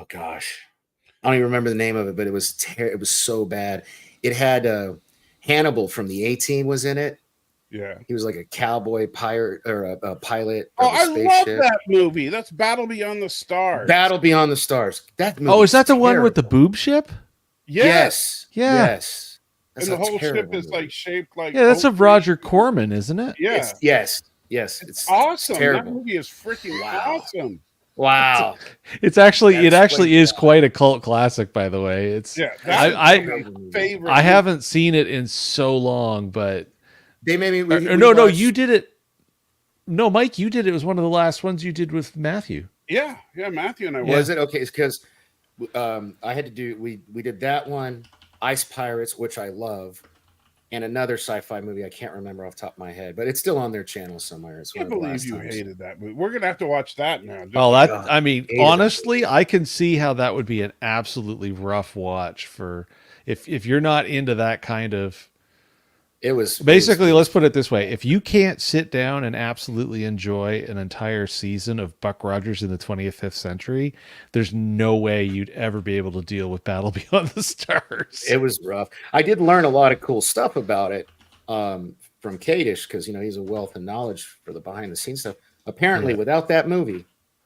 J: gosh, I don't even remember the name of it, but it was so bad. It had Hannibal from the A-Team was in it.
I: Yeah,
J: he was like a cowboy pirate or a pilot.
I: Oh, I love that movie. That's Battle Beyond the Stars.
J: Battle Beyond the Stars. That movie.
K: Oh, is that the one with the boob ship?
J: Yes.
K: Yes.
J: That's
I: and the whole ship is like shaped like.
K: Yeah, that's a Roger Corman, isn't it?
I: Yeah.
J: Yes. It's
I: awesome.
J: Terrible.
I: That movie is freaking awesome.
J: Wow.
K: It actually is quite a cult classic, by the way. It's
I: my favorite.
K: I haven't seen it in so long, but
J: they made me.
K: No, you did it. No, Mike, you did it. It was one of the last ones you did with Matthew.
I: Yeah, Matthew and I.
J: Was it okay? It's because I had to do. We did that one, Ice Pirates, which I love, and another sci-fi movie I can't remember off the top of my head, but it's still on their channel somewhere. It's
I: I can't believe you hated that movie. We're gonna have to watch that now.
K: I mean, honestly, I can see how that would be an absolutely rough watch for if you're not into that kind of.
J: It was
K: basically, let's put it this way: if you can't sit down and absolutely enjoy an entire season of Buck Rogers in the 25th century, there's no way you'd ever be able to deal with Battle Beyond the Stars.
J: It was rough. I did learn a lot of cool stuff about it from from Kadish, because he's a wealth of knowledge for the behind the scenes stuff. Apparently, without that movie,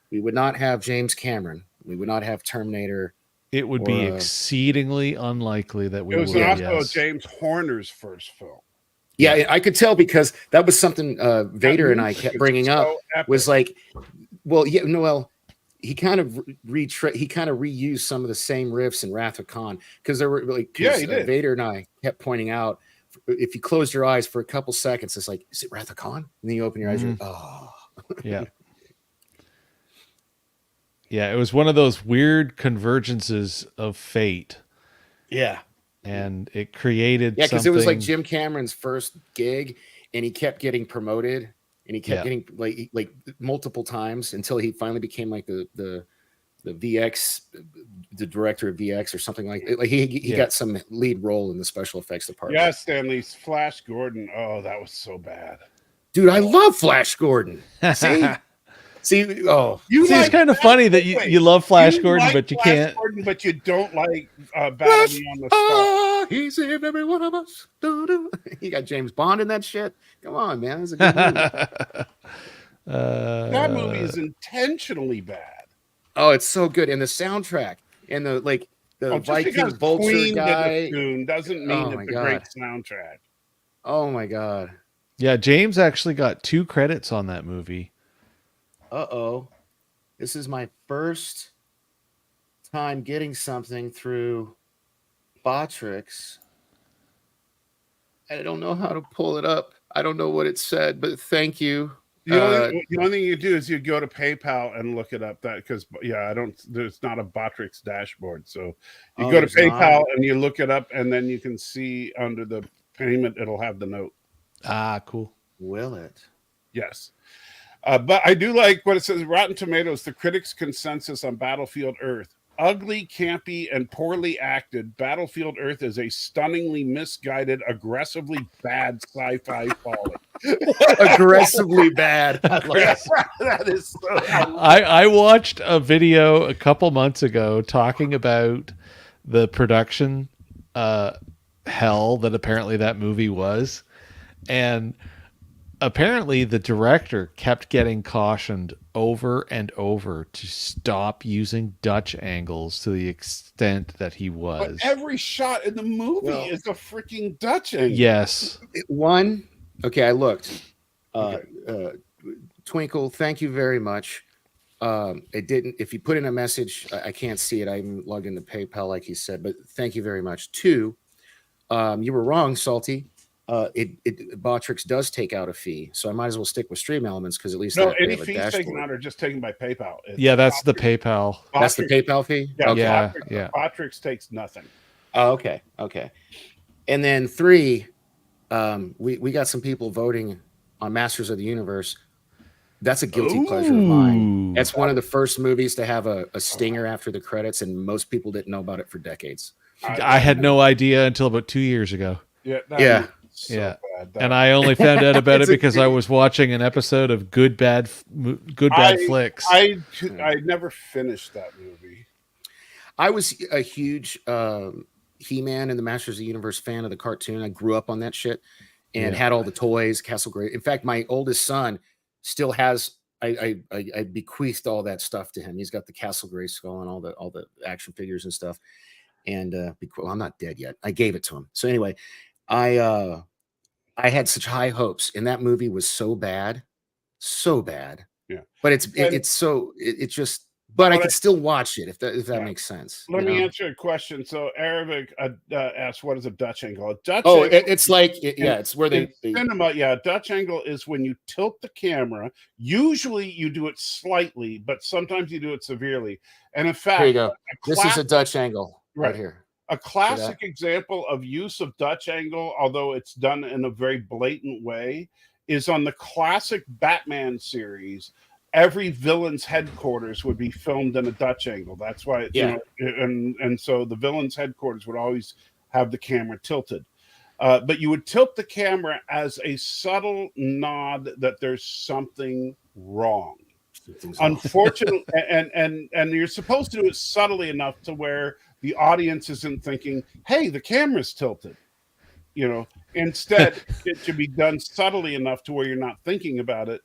J: we would not have James Cameron. We would not have Terminator.
K: It would be exceedingly unlikely that we
I: It was
K: would.
I: also James Horner's first film.
J: Yeah, I could tell because that was something Vader and I kept bringing up. Was like, well, yeah, Noel. He kind of reused some of the same riffs in Wrath of Khan, because there were like, Vader and I kept pointing out, if you closed your eyes for a couple seconds, it's like, is it Wrath of Khan? And then you open your eyes,
K: yeah. Yeah, it was one of those weird convergences of fate.
J: Yeah.
K: And it created
J: because it was like Jim Cameron's first gig, and he kept getting promoted, and he kept getting like multiple times until he finally became like the VX, the director of VX or something like that. Like he got some lead role in the special effects department.
I: Yeah, Stanley's Flash Gordon. Oh, that was so bad.
J: Dude, I love Flash Gordon. See,
K: it's kind of funny that you love Flash Gordon,
I: like
K: but you
I: Flash
K: can't.
I: Gordon, but you don't like Battle Me on the Star.
J: He saved every one of us. You got James Bond in that shit. Come on, man, that's a good movie.
I: That movie is intentionally bad.
J: Oh, it's so good, and the soundtrack and the Viking Vulture guy
I: doesn't mean it's a great soundtrack.
J: Oh my god.
K: Yeah, James actually got 2 credits on that movie.
J: This is my first time getting something through Botrix. I don't know how to pull it up. I don't know what it said, but thank you.
I: The only thing you do is you go to PayPal and look it up. That because there's not a Botrix dashboard, so you go to PayPal and you look it up, and then you can see under the payment it'll have the note.
K: Ah, cool.
J: Will it?
I: Yes. But I do like what it says. Rotten Tomatoes, the critics' consensus on Battlefield Earth. Ugly, campy, and poorly acted, Battlefield Earth is a stunningly misguided, aggressively bad sci-fi folly.
J: Aggressively bad.
I: That is so
K: I watched a video a couple months ago talking about the production hell that apparently that movie was. And apparently the director kept getting cautioned over and over to stop using Dutch angles to the extent that he was.
I: But every shot in the movie is a freaking Dutch angle.
K: Yes.
J: I looked. Twinkle, thank you very much. It didn't, if you put in a message, I can't see it. I'm logged into PayPal like he said, but thank you very much. 2, you were wrong, Salty. Botrix does take out a fee, so I might as well stick with Stream Elements because at least
I: any fees taken out are just taken by PayPal.
K: That's the PayPal.
J: That's the PayPal fee.
I: Yeah, Botrix takes nothing.
J: Oh, okay. And then 3, we got some people voting on Masters of the Universe. That's a guilty pleasure of mine. That's one of the first movies to have a stinger after the credits, and most people didn't know about it for decades.
K: I had no idea until about 2 years ago.
J: Yeah.
K: Bad, and I only found out about it because I was watching an episode of Good Bad Flicks.
I: I never finished that movie.
J: I was a huge He-Man and the Masters of the Universe fan of the cartoon. I grew up on that shit and had all the toys, Castle Grayskull. In fact, my oldest son still has. I bequeathed all that stuff to him. He's got the Castle Grayskull and all the action figures and stuff. And I'm not dead yet. I gave it to him. So anyway. I had such high hopes, and that movie was so bad.
I: Yeah,
J: but I could still watch it if that makes sense.
I: Let me answer a question. So Arabic asked, "What is a Dutch angle?"
J: It's like it's where they
I: cinema. Yeah, Dutch angle is when you tilt the camera. Usually, you do it slightly, but sometimes you do it severely. And in fact,
J: here you go. This is a Dutch angle right here.
I: A classic example of use of Dutch angle, although it's done in a very blatant way, is on the classic Batman series. Every villain's headquarters would be filmed in a Dutch angle. That's why, and so the villain's headquarters would always have the camera tilted. But you would tilt the camera as a subtle nod that there's something wrong. Unfortunately, and you're supposed to do it subtly enough to where the audience isn't thinking, "Hey, the camera's tilted." Instead, it should be done subtly enough to where you're not thinking about it,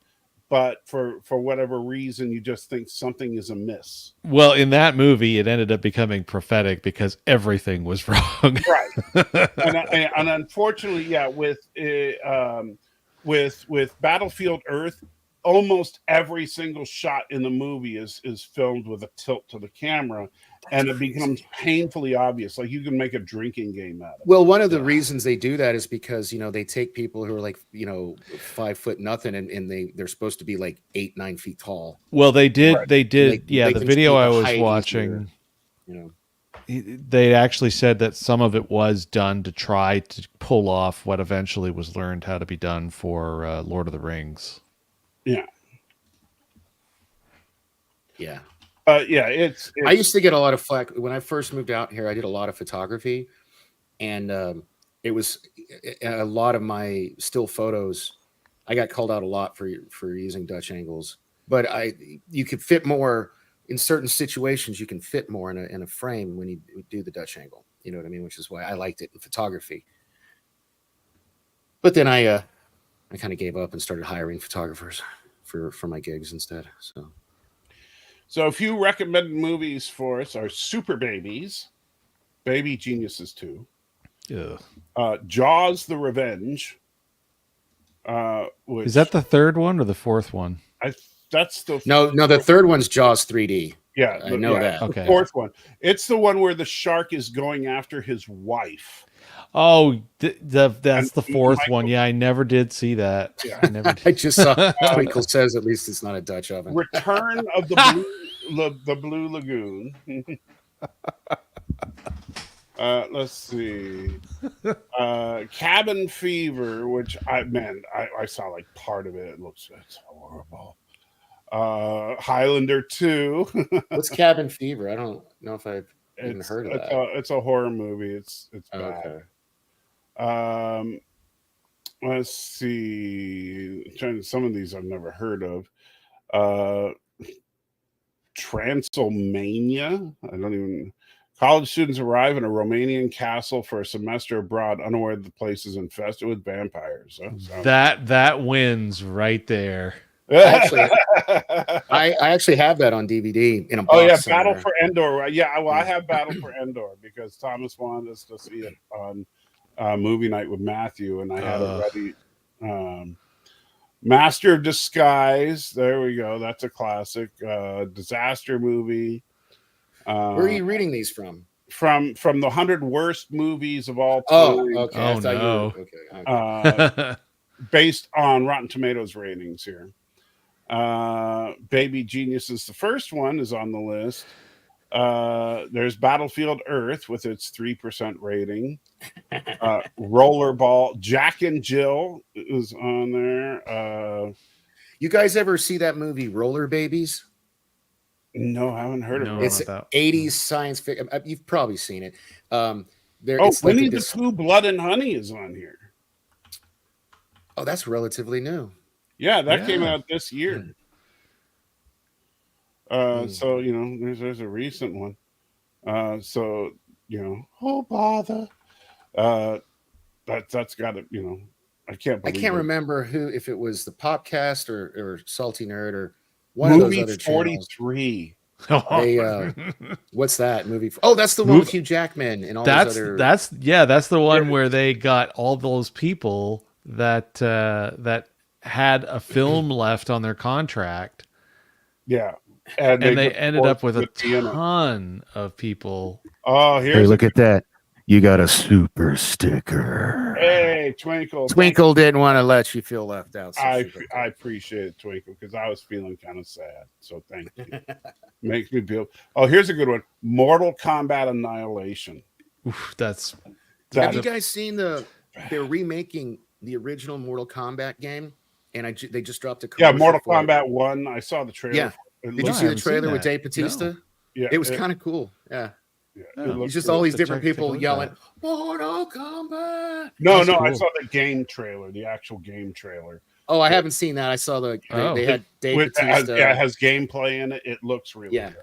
I: but for whatever reason, you just think something is amiss.
K: Well, in that movie, it ended up becoming prophetic because everything was wrong.
I: Right. And unfortunately, yeah, with Battlefield Earth, almost every single shot in the movie is filmed with a tilt to the camera, and it becomes painfully obvious. Like you can make a drinking game out of it.
J: Well, one of the reasons they do that is because they take people who are like 5 foot nothing, and they're supposed to be like 8-9 feet tall.
K: Well, they did.
J: Right.
K: They did.
J: They
K: The
J: can
K: video
J: see
K: I
J: the
K: was
J: height
K: watching,
J: easier,
K: they actually said that some of it was done to try to pull off what eventually was learned how to be done for Lord of the Rings.
I: Yeah.
J: Yeah.
I: Yeah, it's
J: I used to get a lot of flack when I first moved out here. I did a lot of photography, and it was a lot of my still photos. I got called out a lot for using Dutch angles, but you could fit more in certain situations. You can fit more in a frame when you do the Dutch angle. You know what I mean? Which is why I liked it in photography. But then I kind of gave up and started hiring photographers for my gigs instead.
I: So a few recommended movies for us are Super Babies, Baby Geniuses 2, Jaws: The Revenge.
K: Is that the third one or the fourth one?
I: That's the
J: no. The third one's Jaws 3D.
I: Yeah,
J: I know that.
I: The
K: Okay.
I: fourth one. It's the one where the shark is going after his wife.
K: Oh, that's the fourth one. Yeah, I never did see that.
I: Yeah.
K: I never did.
J: I just saw Twinkle says at least it's not a Dutch oven.
I: Return of the Blue Lagoon. Let's see. Cabin Fever, which I saw like part of it. It's horrible. Highlander 2.
J: What's Cabin Fever? I don't know if I've even heard of that.
I: It's a horror movie. It's bad.
J: Okay.
I: Let's see. Some of these I've never heard of. Transylvania. College students arrive in a Romanian castle for a semester abroad, unaware that the place is infested with vampires.
K: That wins right there.
J: I actually have that on DVD in a box.
I: Oh yeah,
J: somewhere.
I: Battle for Endor. Yeah, well, I have Battle for Endor because Thomas wanted us to see it on movie night with Matthew, and I had it ready. Master of Disguise. There we go. That's a classic disaster movie.
J: Where are you reading these from?
I: From the 100 worst movies of all time.
J: Oh, okay.
K: Oh, no.
J: Okay.
I: Based on Rotten Tomatoes ratings here. Baby Geniuses, the first one, is on the list. There's Battlefield Earth with its 3% rating. Rollerball. Jack and Jill is on there.
J: You guys ever see that movie Roller Babies?
I: No, I haven't heard of it.
J: It's 80s science fiction. You've probably seen it.
I: Winnie the Pooh Blood and Honey is on here.
J: Oh, that's relatively new.
I: Yeah, that came out this year. So there's a recent one. Oh bother. That's got it. I can't
J: remember if it was the Popcast or Salty Nerd or one of those other
I: 43.
J: What's that movie? Oh, that's the one with Hugh Jackman and all those other.
K: That's the one where they got all those people that had a film left on their contract.
I: Yeah.
K: And they ended up with a ton of people.
I: Oh,
E: hey, look at that. You got a super sticker.
I: Hey, Twinkle.
J: Twinkle didn't want to let you feel left out. So
I: I appreciate it, Twinkle, because I was feeling kind of sad. So thank you. Makes me feel. Oh, here's a good one. Mortal Kombat Annihilation.
K: Oof,
J: have you guys seen they're remaking the original Mortal Kombat game, and they just dropped a
I: commercial. Yeah, Mortal Kombat 1. I saw the trailer.
J: Yeah. Did you see the trailer with Dave Bautista?
I: No. Yeah,
J: it was kind of cool. Yeah. It's just all these different people yelling, Mortal Kombat.
I: No, I saw the game trailer, the actual game trailer.
J: Oh, I haven't seen that. I saw they had Dave Bautista.
I: It has gameplay in it. It looks really good.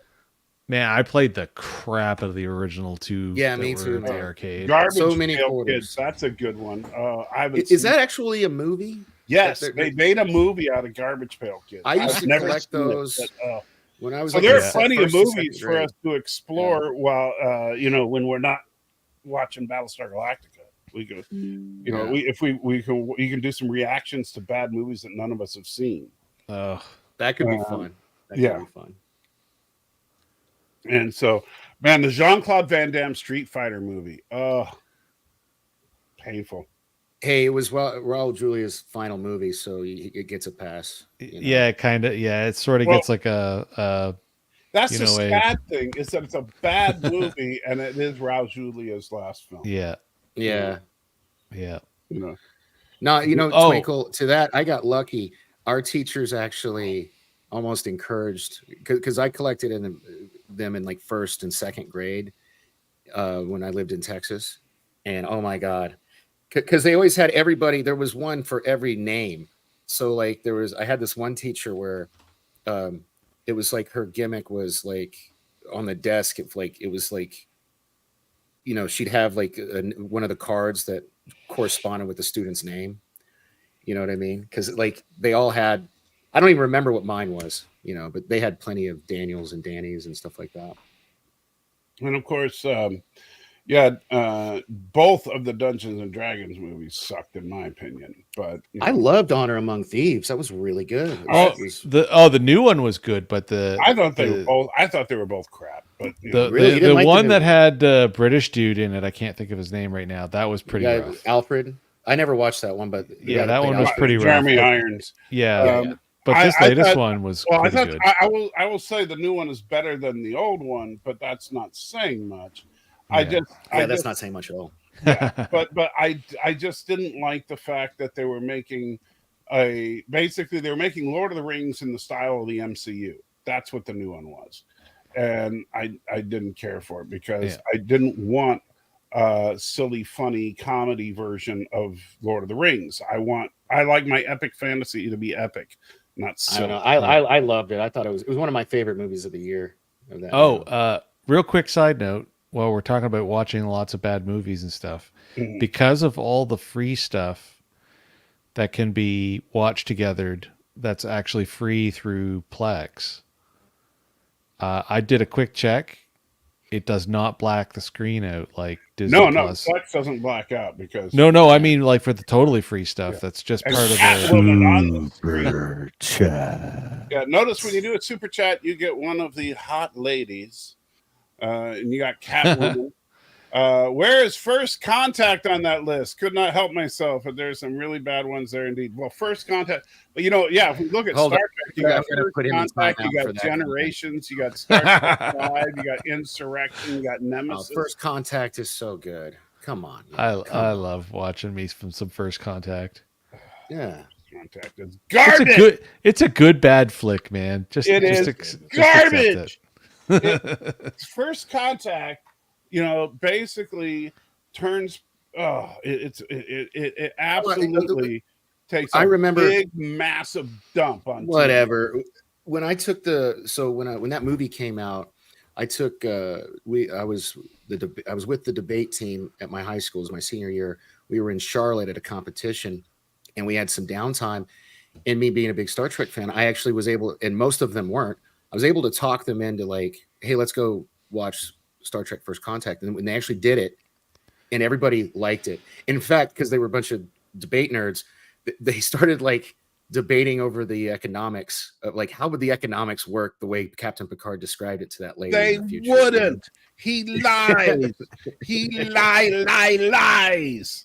K: Man, I played the crap out of the original two.
J: Yeah,
K: that
J: me
K: were
J: too.
K: in the arcade.
I: Garbage
J: So many
I: Pail
J: quarters.
I: Kids. That's a good one. I haven't.
J: Is
I: seen
J: that actually a movie?
I: Yes,
J: That-
I: they made a movie out of Garbage Pail Kids.
J: I used
I: I've
J: to
I: never
J: collect
I: seen it,
J: those
I: but,
J: when I was.
I: so
J: like
I: there
J: in
I: are plenty of
J: first and second
I: movies for
J: grade.
I: us to explore while when we're not watching Battlestar Galactica. We go, you can do some reactions to bad movies that none of us have seen.
J: That could be fun. That
I: yeah.
J: could be fun.
I: And so, man, the Jean-Claude Van Damme Street Fighter movie. Painful.
J: Hey, it was Raul Julia's final movie, so it gets a pass.
K: Yeah, kind of. Yeah, it sort of gets like a
I: that's the sad thing is that it's a bad movie, and it is Raul Julia's last film.
K: Yeah.
J: Yeah.
K: Yeah.
J: Twinkle, to that, I got lucky. Our teachers actually almost encouraged, because I collected them in like first and second grade when I lived in Texas. And oh my God, because they always had everybody, there was one for every name. So like I had this one teacher where it was like her gimmick was like on the desk, it was like, she'd have like one of the cards that corresponded with the student's name. You know what I mean? Because like they all had, I don't even remember what mine was, but they had plenty of Daniels and Dannies and stuff like that.
I: And of course, both of the Dungeons and Dragons movies sucked, in my opinion. But
J: I loved Honor Among Thieves. That was really good.
K: The new one was good, but
I: I thought they were both crap. But
K: the one that had British dude in it, I can't think of his name right now. That was pretty rough.
J: Alfred. I never watched that one, but
K: that one was pretty rough.
I: Jeremy Irons.
K: Yeah. But this latest one was pretty good.
I: I will say the new one is better than the old one, but that's not saying much.
J: That's not saying much at all.
I: Yeah, but I just didn't like the fact that they were making Lord of the Rings in the style of the MCU. That's what the new one was, and I didn't care for it because I didn't want a silly, funny comedy version of Lord of the Rings. I like my epic fantasy to be epic, not silly.
J: I don't know. I loved it. I thought it was one of my favorite movies of the year.
K: Real quick side note. Well, we're talking about watching lots of bad movies and stuff. Mm-hmm. Because of all the free stuff that can be watched together that's actually free through Plex, I did a quick check. It does not black the screen out like Disney Plus.
I: Plex doesn't black out because...
K: No, I mean like for the totally free stuff. That's just part of the...
B: Super Chat.
I: Yeah, notice when you do a Super Chat, you get one of the hot ladies. And you got Catwoman. Where is First Contact on that list? Could not help myself, but there's some really bad ones there indeed. Well, First Contact, but if we look at Star Trek, you got First Contact, you got Generations, you got Star Trek 5, you got Insurrection, you got Nemesis.
J: First Contact is so good. Come on.
K: I love watching me from some First Contact.
J: Yeah.
I: Contact is garbage.
K: It's a good bad flick, man.
I: Just garbage. First Contact, basically turns. It absolutely takes.
J: I remember
I: big, massive dump on
J: whatever. TV. When I took when that movie came out, I took I was with the debate team at my high school. It was my senior year. We were in Charlotte at a competition, and we had some downtime. And me being a big Star Trek fan, I actually was able, and most of them weren't. I was able to talk them into like, hey, let's go watch Star Trek First Contact. And when they actually did it, and everybody liked it. In fact, because they were a bunch of debate nerds, they started like debating over the economics of like, how would the economics work the way Captain Picard described it to that lady
I: they
J: in the future.
I: Wouldn't. He lies. He lies.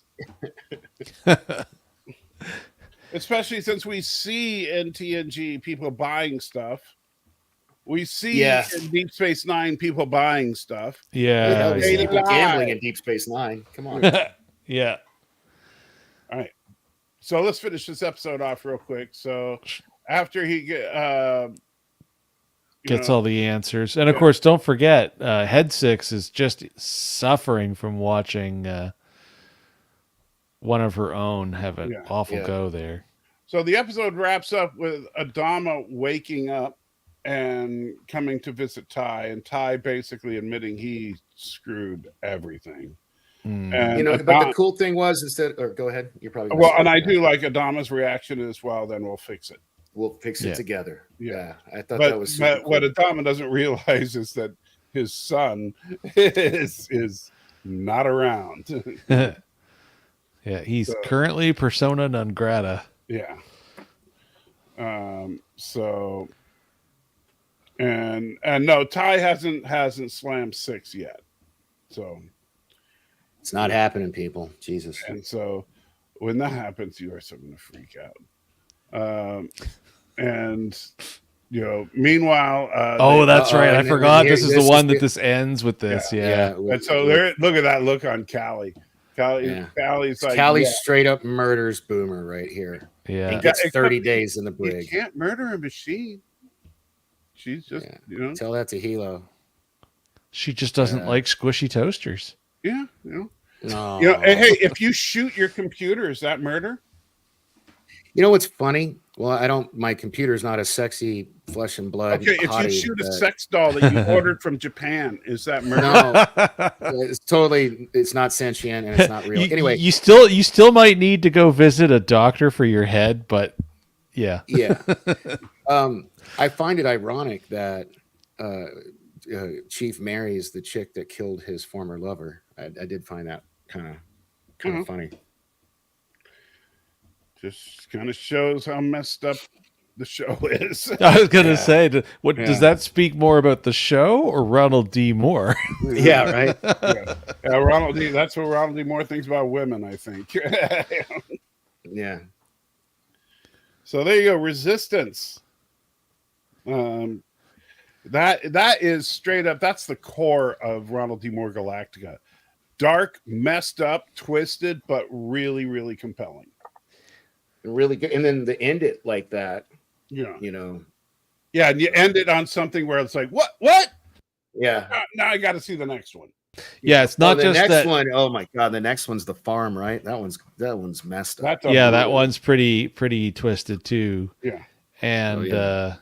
I: Especially since we see in TNG people buying stuff. We see in Deep Space Nine people buying stuff.
K: Yeah.
J: We see people gambling in Deep Space Nine. Come on.
K: Yeah.
I: All right. So let's finish this episode off real quick. So after he
K: gets all the answers. And of course, don't forget, Head Six is just suffering from watching one of her own have an awful go there.
I: So the episode wraps up with Adama waking up and coming to visit Ty, and Ty basically admitting he screwed everything. And
J: but the cool thing was or go ahead. You're probably
I: and I do like Adama's reaction is, well, then we'll fix it.
J: We'll fix it together.
I: Yeah,
J: I thought that was super cool.
I: What Adama doesn't realize is that his son is not around.
K: Yeah, he's currently persona non grata.
I: Yeah. So, and no, Ty hasn't slammed 6 yet. So
J: it's not happening, people. Jesus.
I: And so when that happens, you are so going to freak out. And meanwhile,
K: that's right. I forgot. This is the one that this ends with this. Yeah.
I: And so look at that look on Callie. Callie's like,
J: Callie straight up murders Boomer right here.
K: Yeah.
J: He gets 30 days in the brig.
I: You can't murder a machine. She's just,
J: Tell that to Hilo.
K: She just doesn't like squishy toasters.
I: Yeah.
J: No.
I: Hey, if you shoot your computer, is that murder?
J: You know what's funny? Well, my computer's not a sexy flesh and blood.
I: Okay, if you shoot a sex doll that you ordered from Japan, is that murder?
J: No, it's not sentient and it's not real. Anyway,
K: you still might need to go visit a doctor for your head, but yeah.
J: Yeah. I find it ironic that Chief marries the chick that killed his former lover. I did find that kind of funny.
I: Just kind of shows how messed up the show is.
K: I was gonna say, does that speak more about the show or Ronald D. Moore?
J: Yeah, right.
I: Ronald D. That's what Ronald D. Moore thinks about women, I think.
J: Yeah.
I: So there you go, Resistance. That is straight up. That's the core of Ronald D. Moore Galactica. Dark, messed up, twisted, but really, really compelling.
J: Really good, and then to end it like that,
I: yeah,
J: yeah,
I: and you end it on something where it's like, what?
J: Yeah.
I: Now I got to see the next one.
K: Yeah, it's not
J: the
K: just
J: next
K: that
J: one. Oh my god, the next one's the farm, right? That one's messed up.
K: That one's pretty twisted too.
I: Yeah,
K: and
J: and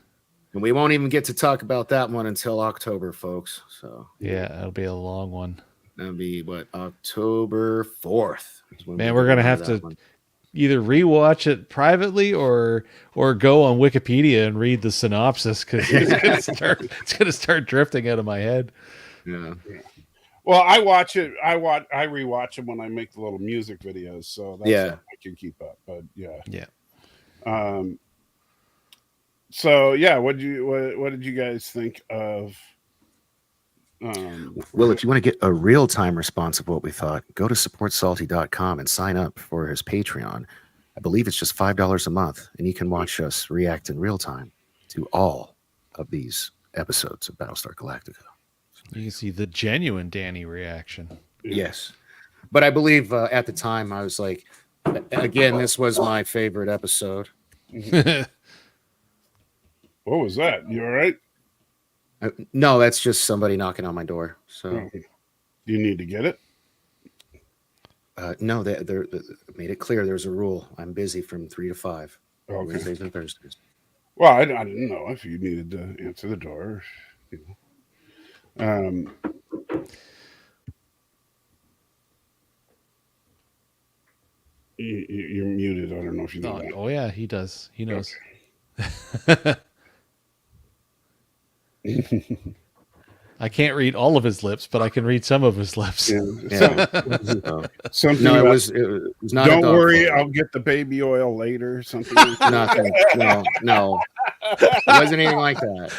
J: we won't even get to talk about that one until October, folks. So
K: yeah, it'll be a long one.
J: That'll be October 4th.
K: Man, we're gonna have to either rewatch it privately or go on Wikipedia and read the synopsis because it's gonna start drifting out of my head.
J: Yeah.
I: Well, I rewatch them when I make the little music videos, so that's how I can keep up. But yeah. So yeah, what did you guys think of?
J: Well, if you want to get a real-time response of what we thought, go to supportsalty.com and sign up for his Patreon. I believe it's just $5 a month, and you can watch us react in real time to all of these episodes of Battlestar Galactica.
K: You can see the genuine Danny reaction.
J: Yes. But I believe at the time I was like, again, this was my favorite episode.
I: What was that? You all right?
J: No, that's just somebody knocking on my door. So,
I: you need to get it.
J: No, they made it clear. There's a rule. I'm busy from 3 to 5.
I: Okay.
J: Wednesdays and Thursdays.
I: Well, I didn't know if you needed to answer the door. You're muted. I don't know if you know that.
K: Oh yeah, he does. He knows.
J: Okay.
K: I can't read all of his lips, but I can read some of his lips.
I: Yeah. Something.
J: No, it was not.
I: Don't worry, I'll get the baby oil later. Something.
J: Nothing. No. It wasn't anything like that.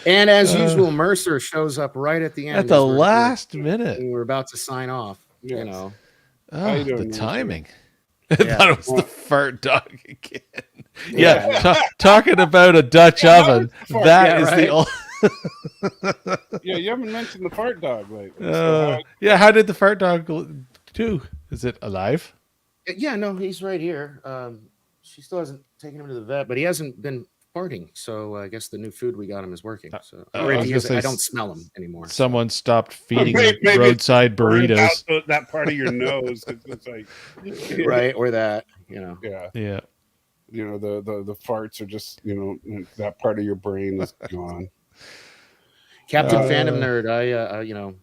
J: And as usual, Mercer shows up right at the end.
K: At the last minute.
J: We're about to sign off.
I: Yes.
K: Oh, the timing. I thought it was the fart dog again. Talking about a Dutch oven. That is the old.
I: Yeah, you haven't mentioned the fart dog lately.
K: How did the fart dog do? Is it alive?
J: Yeah, no, he's right here. She still hasn't taken him to the vet, but he hasn't been farting. So I guess the new food we got him is working. So I don't smell him anymore.
K: Someone stopped feeding roadside burritos.
I: That part of your nose. It's like,
J: right, or that,
I: Yeah.
K: Yeah.
I: the farts are just, that part of your brain is gone.
J: Captain Phantom Nerd,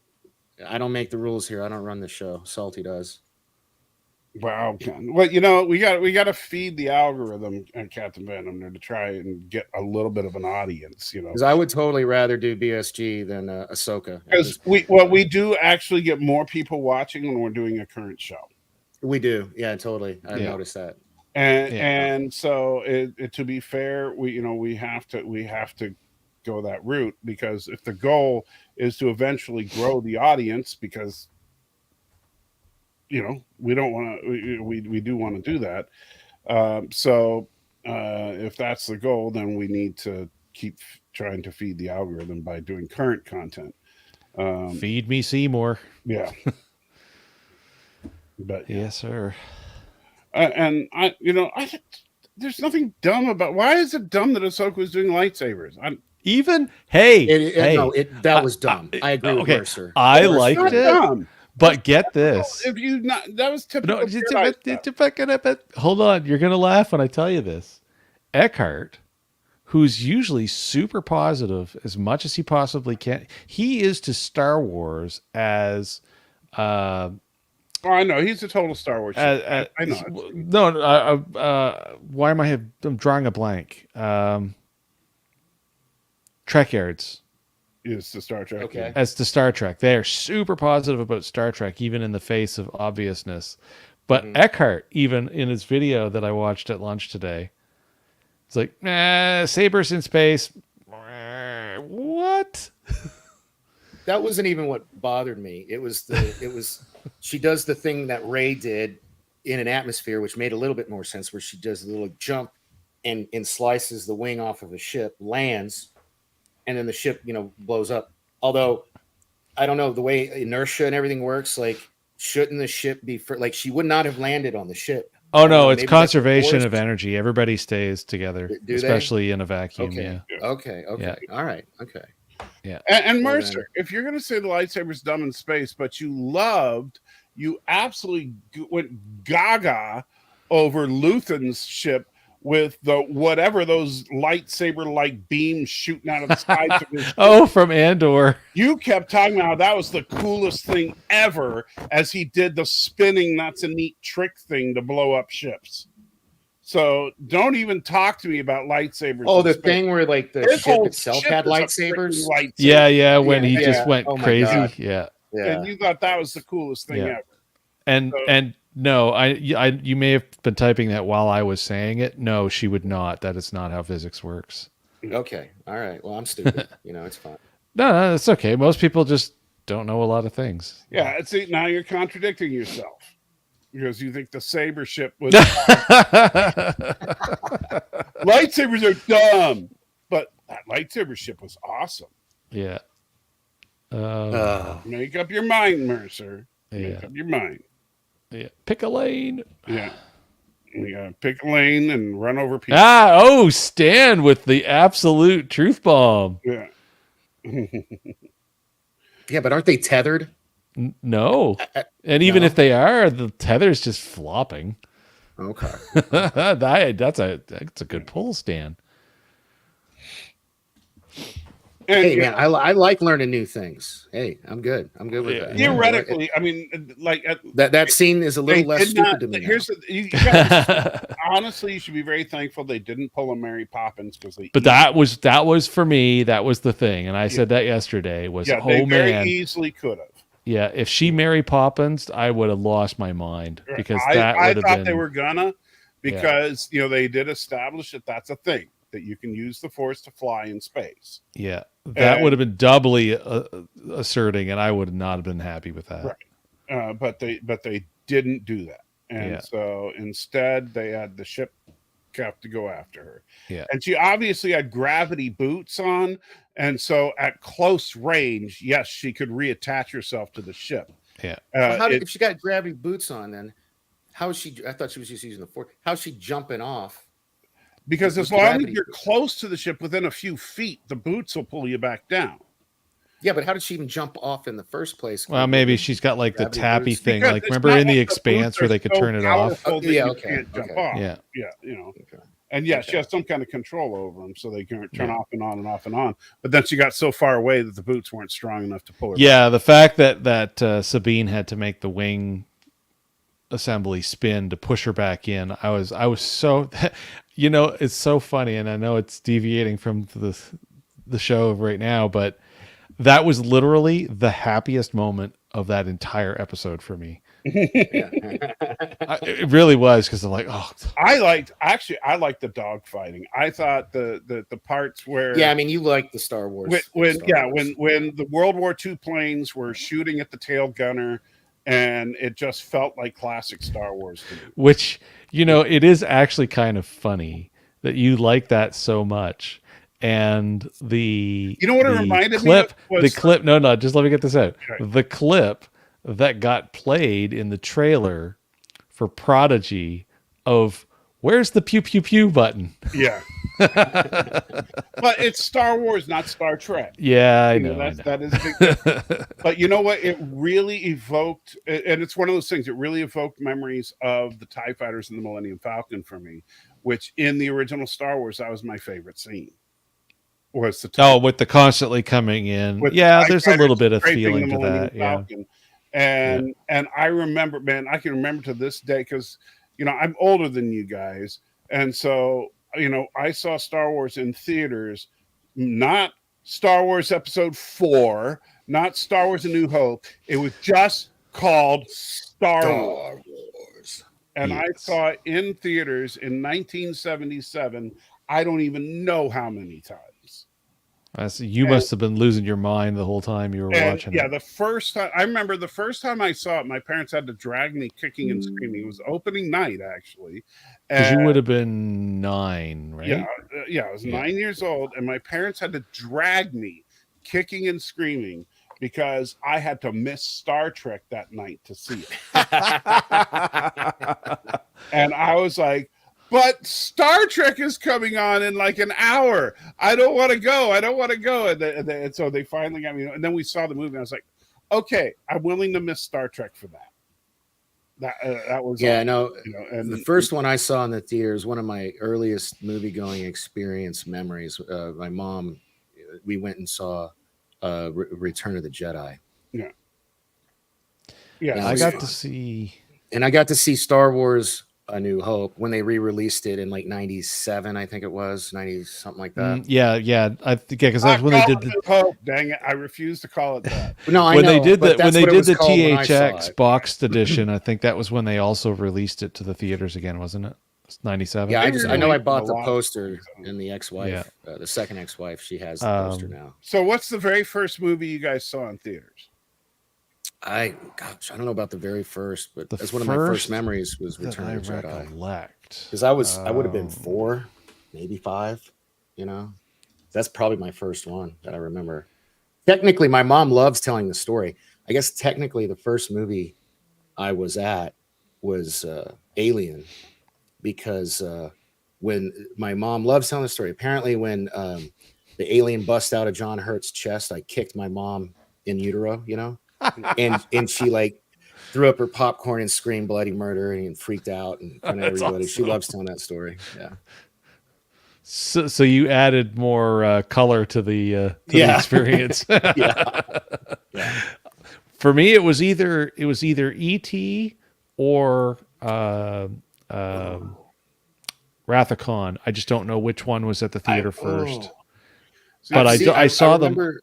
J: I don't make the rules here. I don't run the show. Salty does.
I: Wow. Well, we got to feed the algorithm and Captain Venom there to try and get a little bit of an audience,
J: Because I would totally rather do BSG than Ahsoka.
I: Because we do actually get more people watching when we're doing a current show.
J: We do, yeah, totally. I noticed that.
I: And so to be fair, we have to go that route, because if the goal is to eventually grow the audience, because we don't want to, we do want to do that. So if that's the goal, then we need to keep trying to feed the algorithm by doing current content.
K: Feed me Seymour.
I: Yeah. But
K: yes, sir.
I: And there's nothing dumb about. Why is it dumb that Ahsoka was doing lightsabers?
J: That was dumb. I agree with Mercer.
K: I liked it.
I: Dumb.
K: But get this.
I: That was typical.
K: Hold on. You're going to laugh when I tell you this. Eckhart, who's usually super positive as much as he possibly can, he is to Star Wars as...
I: I know. He's a total Star Wars. I know.
K: No, why am I'm drawing a blank? Trek Yards.
I: Is the Star Trek.
J: Okay.
K: As to Star Trek. They are super positive about Star Trek, even in the face of obviousness. But Eckhart, even in his video that I watched at lunch today, it's like, sabers in space. What?
J: That wasn't even what bothered me. It was she does the thing that Rey did in an atmosphere, which made a little bit more sense, where she does a little jump and slices the wing off of a ship, lands, and then the ship, blows up. Although, I don't know, the way inertia and everything works, like, shouldn't the ship be she would not have landed on the ship.
K: Oh, no, it's conservation of energy. Everybody stays together, especially in a vacuum.
J: Okay.
K: Yeah.
J: Okay.
K: Yeah.
J: All right. Okay.
K: Yeah.
I: And Mercer, if you're going to say the lightsaber's dumb in space, but you absolutely went gaga over Luthen's ship with whatever those lightsaber-like beams shooting out of the sides of his ship.
K: From Andor.
I: You kept talking about how that was the coolest thing ever, as he did the spinning, that's a neat trick thing to blow up ships. So don't even talk to me about lightsabers.
J: Oh, the thing where the ship itself had lightsabers?
K: Yeah, when he just went crazy.
J: God.
K: Yeah.
I: And you thought that was the coolest thing ever.
K: And no, you may have been typing that while I was saying it. No, she would not. That is not how physics works.
J: Okay. All right. Well, I'm stupid. It's fine.
K: No, that's okay. Most people just don't know a lot of things.
I: Yeah. See, now you're contradicting yourself, because you think the saber ship was lightsabers are dumb, but that lightsaber ship was awesome.
K: Yeah.
I: Make up your mind, Mercer.
K: Yeah.
I: Make up your mind.
K: Yeah. Pick a lane.
I: Yeah. You gotta pick a lane and run over people.
K: Stan with the absolute truth bomb.
I: Yeah.
J: Yeah, but aren't they tethered?
K: No. And even if they are, the tether's just flopping.
J: Okay.
K: That's a good pull, Stan.
J: Hey, man, I like learning new things. Hey, I'm good. I'm good with that.
I: Theoretically, I mean,
J: that scene is a little less stupid to me.
I: Here's honestly, you should be very thankful they didn't pull a Mary Poppins,
K: but that was for me. That was the thing, and I said that yesterday. They
I: very easily could have.
K: Yeah, if she Mary Poppins, I would have lost my mind, because I thought
I: they were gonna, because they did establish that that's a thing, that you can use the Force to fly in space.
K: Yeah, that would have been doubly asserting, and I would not have been happy with that.
I: Right, but they didn't do that, and so instead they had the ship have to go after her.
K: Yeah,
I: and she obviously had gravity boots on, and so at close range, yes, she could reattach herself to the ship.
K: Yeah.
J: If she got gravity boots on, then how is she? I thought she was just using the Force. How's she jumping off?
I: Because as long as you're close to the ship, within a few feet, the boots will pull you back down.
J: Yeah, but how did she even jump off in the first place?
K: Well, maybe she's got the tappy thing, remember in The Expanse where they could turn it off?
J: Yeah, okay.
I: Can't jump off.
K: Yeah,
I: yeah, And yes, she has some kind of control over them, so they can turn off and on and off and on. But then she got so far away that the boots weren't strong enough to pull her.
K: Yeah, the fact that Sabine had to make the wing assembly spin to push her back in, I was so, it's so funny, and I know it's deviating from the show right now, but that was literally the happiest moment of that entire episode for me. It really was, because I'm like, oh,
I: I liked the dog fighting. I thought the parts where
J: you liked the Star Wars
I: when the World War II planes were shooting at the tail gunner, and it just felt like classic Star Wars to me.
K: Which it is actually kind of funny that you like that so much. And the
I: it reminded
K: clip,
I: me of
K: the clip. No, just let me get this out.
I: Okay.
K: The clip that got played in the trailer for Prodigy of where's the pew pew pew button?
I: Yeah. But it's Star Wars, not Star Trek.
K: Yeah, I know.
I: That is a big difference. But you know what? It really evoked, and it's one of those things, it really evoked memories of the TIE Fighters and the Millennium Falcon for me, which in the original Star Wars, that was my favorite scene. Was the
K: with the constantly coming in. There's a little bit of feeling to that.
I: Falcon. And I remember, man, I can remember to this day, because I'm older than you guys, and so I saw Star Wars in theaters, not Star Wars Episode 4, not Star Wars: A New Hope. It was just called Star Wars. And I saw it in theaters in 1977. I don't even know how many times.
K: You must have been losing your mind the whole time you were watching it.
I: The first time, I remember the first time I saw it, my parents had to drag me kicking and screaming. It was opening night, actually.
K: Because you would have been 9, right?
I: I was 9 years old, and my parents had to drag me kicking and screaming because I had to miss Star Trek that night to see it. And I was like, but Star Trek is coming on in like an hour. I don't want to go. And so they finally got me. And then we saw the movie, and I was like, okay, I'm willing to miss Star Trek for that. That was
J: and the first one I saw in the theater is one of my earliest movie-going experience memories. My mom, we went and saw Return of the Jedi.
K: I got to see
J: Star Wars: A New Hope when they re-released it in like 97, I think it was 90 something like that.
K: Because that's when they did the
I: Hope. Dang it, I refuse to call it that.
K: When they did the THX boxed edition, I think that was when they also released it to the theaters again, wasn't it? It's 97.
J: Yeah, I know I bought the poster, and the ex-wife, the second ex-wife, she has the poster now.
I: So what's the very first movie you guys saw in theaters?
J: I don't know about the very first, but that's one of my first memories was Return of the Jedi. Because I would have been 4, maybe 5. That's probably my first one that I remember. Technically, my mom loves telling the story. I guess technically the first movie I was at was Alien, because when my mom loves telling the story, apparently when the alien bust out of John Hurt's chest, I kicked my mom in utero, and she like threw up her popcorn and screamed bloody murder and freaked out and everybody. Awesome. She loves telling that story. Yeah.
K: So you added more color to the experience.
J: Yeah.
K: For me, it was either E.T. or Wrath of Khan. I just don't know which one was at the theater first. But I saw them.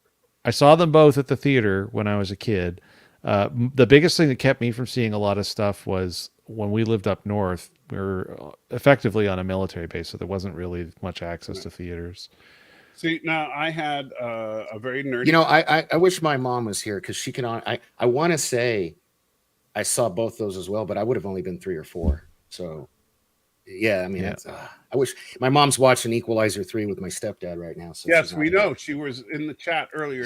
K: I saw them both at the theater when I was a kid. The biggest thing that kept me from seeing a lot of stuff was when we lived up north. We were effectively on a military base, so there wasn't really much access to theaters.
I: See, now I had a very nerdy.
J: I wish my mom was here because she can. I want to say I saw both those as well, but I would have only been 3 or 4. So, yeah, I mean, I wish my mom's watching Equalizer 3 with my stepdad right now. So
I: yes, we know she was in the chat earlier.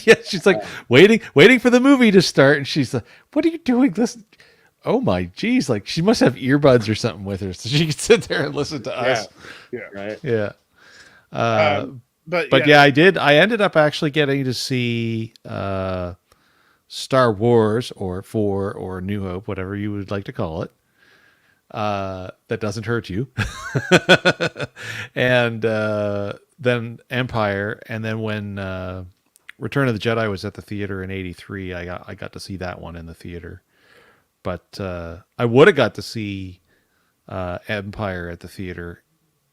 K: Yeah, she's like waiting for the movie to start, and she's like, "What are you doing? Listen." Oh my geez, like she must have earbuds or something with her so she can sit there and listen to us.
I: Yeah.
J: Right.
K: Yeah.
J: But
K: yeah, I did. I ended up actually getting to see Star Wars or New Hope, whatever you would like to call it. that doesn't hurt you. And then Empire, and then when Return of the Jedi was at the theater in '83, I got to see that one in the theater. But I would have got to see Empire at the theater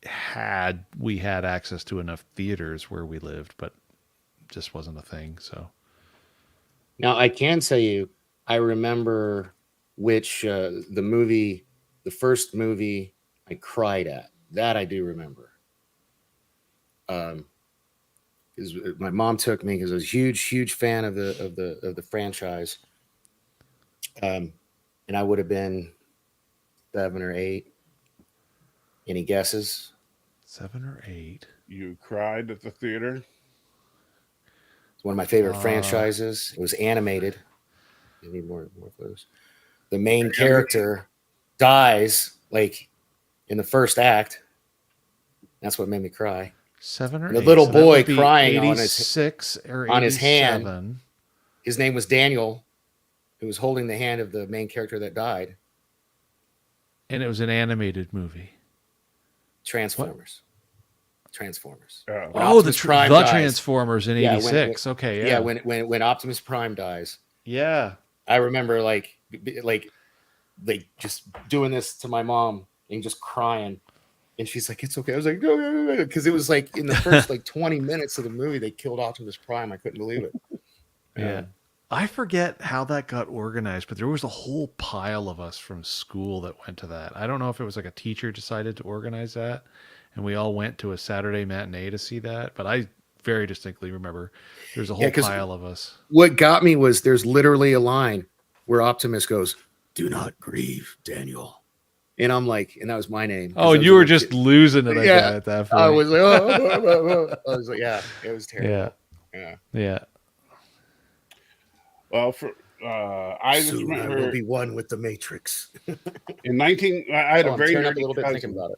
K: had we had access to enough theaters where we lived, but just wasn't a thing. So
J: Now I can tell you, I remember which the first movie I cried at. That I do remember. Because my mom took me because I was a huge fan of the franchise. And I would have been 7 or 8. Any guesses?
K: 7 or 8.
I: You cried at the theater?
J: It's one of my favorite franchises. It was animated. I need more clues. The main character dies like in the first act. That's what made me cry.
K: 7 or 8.
J: The little
K: So
J: boy
K: that would be
J: crying
K: 86 or 87.
J: on his hand. His name was Daniel, who was holding the hand of the main character that died.
K: And it was an animated movie.
J: Transformers.
I: Oh,
J: Optimus Prime dies.
K: Transformers in '86. Okay, yeah.
J: When Optimus Prime dies.
K: Yeah.
J: I remember like just doing this to my mom and just crying. And she's like, "It's okay." I was like, "No," because it was like in the first like 20 minutes of the movie, they killed Optimus Prime. I couldn't believe it.
K: Yeah. I forget how that got organized, but there was a whole pile of us from school that went to that. I don't know if it was like a teacher decided to organize that, and we all went to a Saturday matinee to see that. But I very distinctly remember there's a whole pile of us.
J: What got me was there's literally a line where Optimus goes, "Do not grieve, Daniel." And I'm like, and that was my name.
K: Oh, you were just losing it at that point.
J: I was like, I was like, yeah, it was terrible.
K: Yeah.
I: Well, I just
J: Soon
I: remember
J: I will be one with the Matrix.
I: I had a very
J: tearing up
I: nerdy
J: a little bit
I: cousin,
J: thinking about it.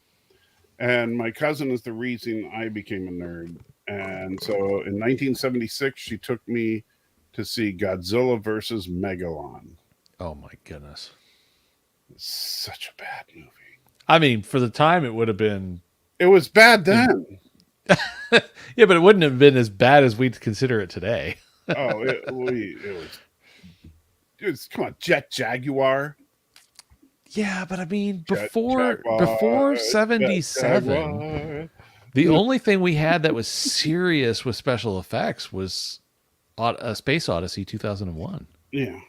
I: and my cousin is the reason I became a nerd. And so in 1976, she took me to see Godzilla versus Megalon.
K: Oh my goodness.
I: It's such a bad movie.
K: I mean, for the time, it would have been.
I: It was bad then.
K: Yeah, but it wouldn't have been as bad as we'd consider it today.
I: Oh, it was come on, Jet Jaguar.
K: Yeah, but I mean, before 77, the only thing we had that was serious with special effects was Space Odyssey 2001.
I: Yeah.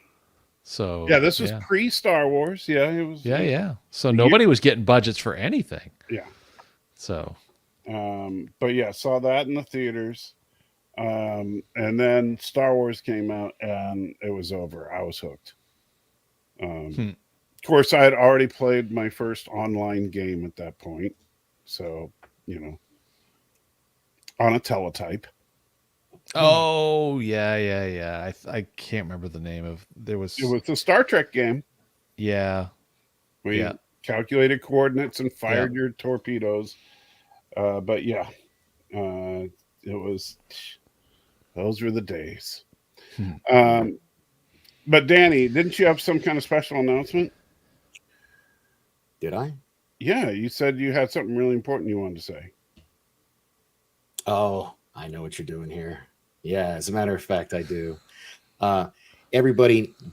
K: So
I: yeah, this was pre-Star Wars. Yeah, it was.
K: Yeah. So nobody was getting budgets for anything.
I: Yeah.
K: So.
I: But yeah, saw that in the theaters. And then Star Wars came out, and it was over. I was hooked. Of course, I had already played my first online game at that point. So, on a teletype.
K: Oh, yeah. I can't remember the name of it was
I: the Star Trek game.
K: Yeah.
I: Where you calculated coordinates and fired your torpedoes. But yeah, it was, those were the days. But Danny, didn't you have some kind of special announcement?
J: Did I?
I: Yeah, you said you had something really important you wanted to say.
J: Oh, I know what you're doing here. Yeah, as a matter of fact, I do. Everybody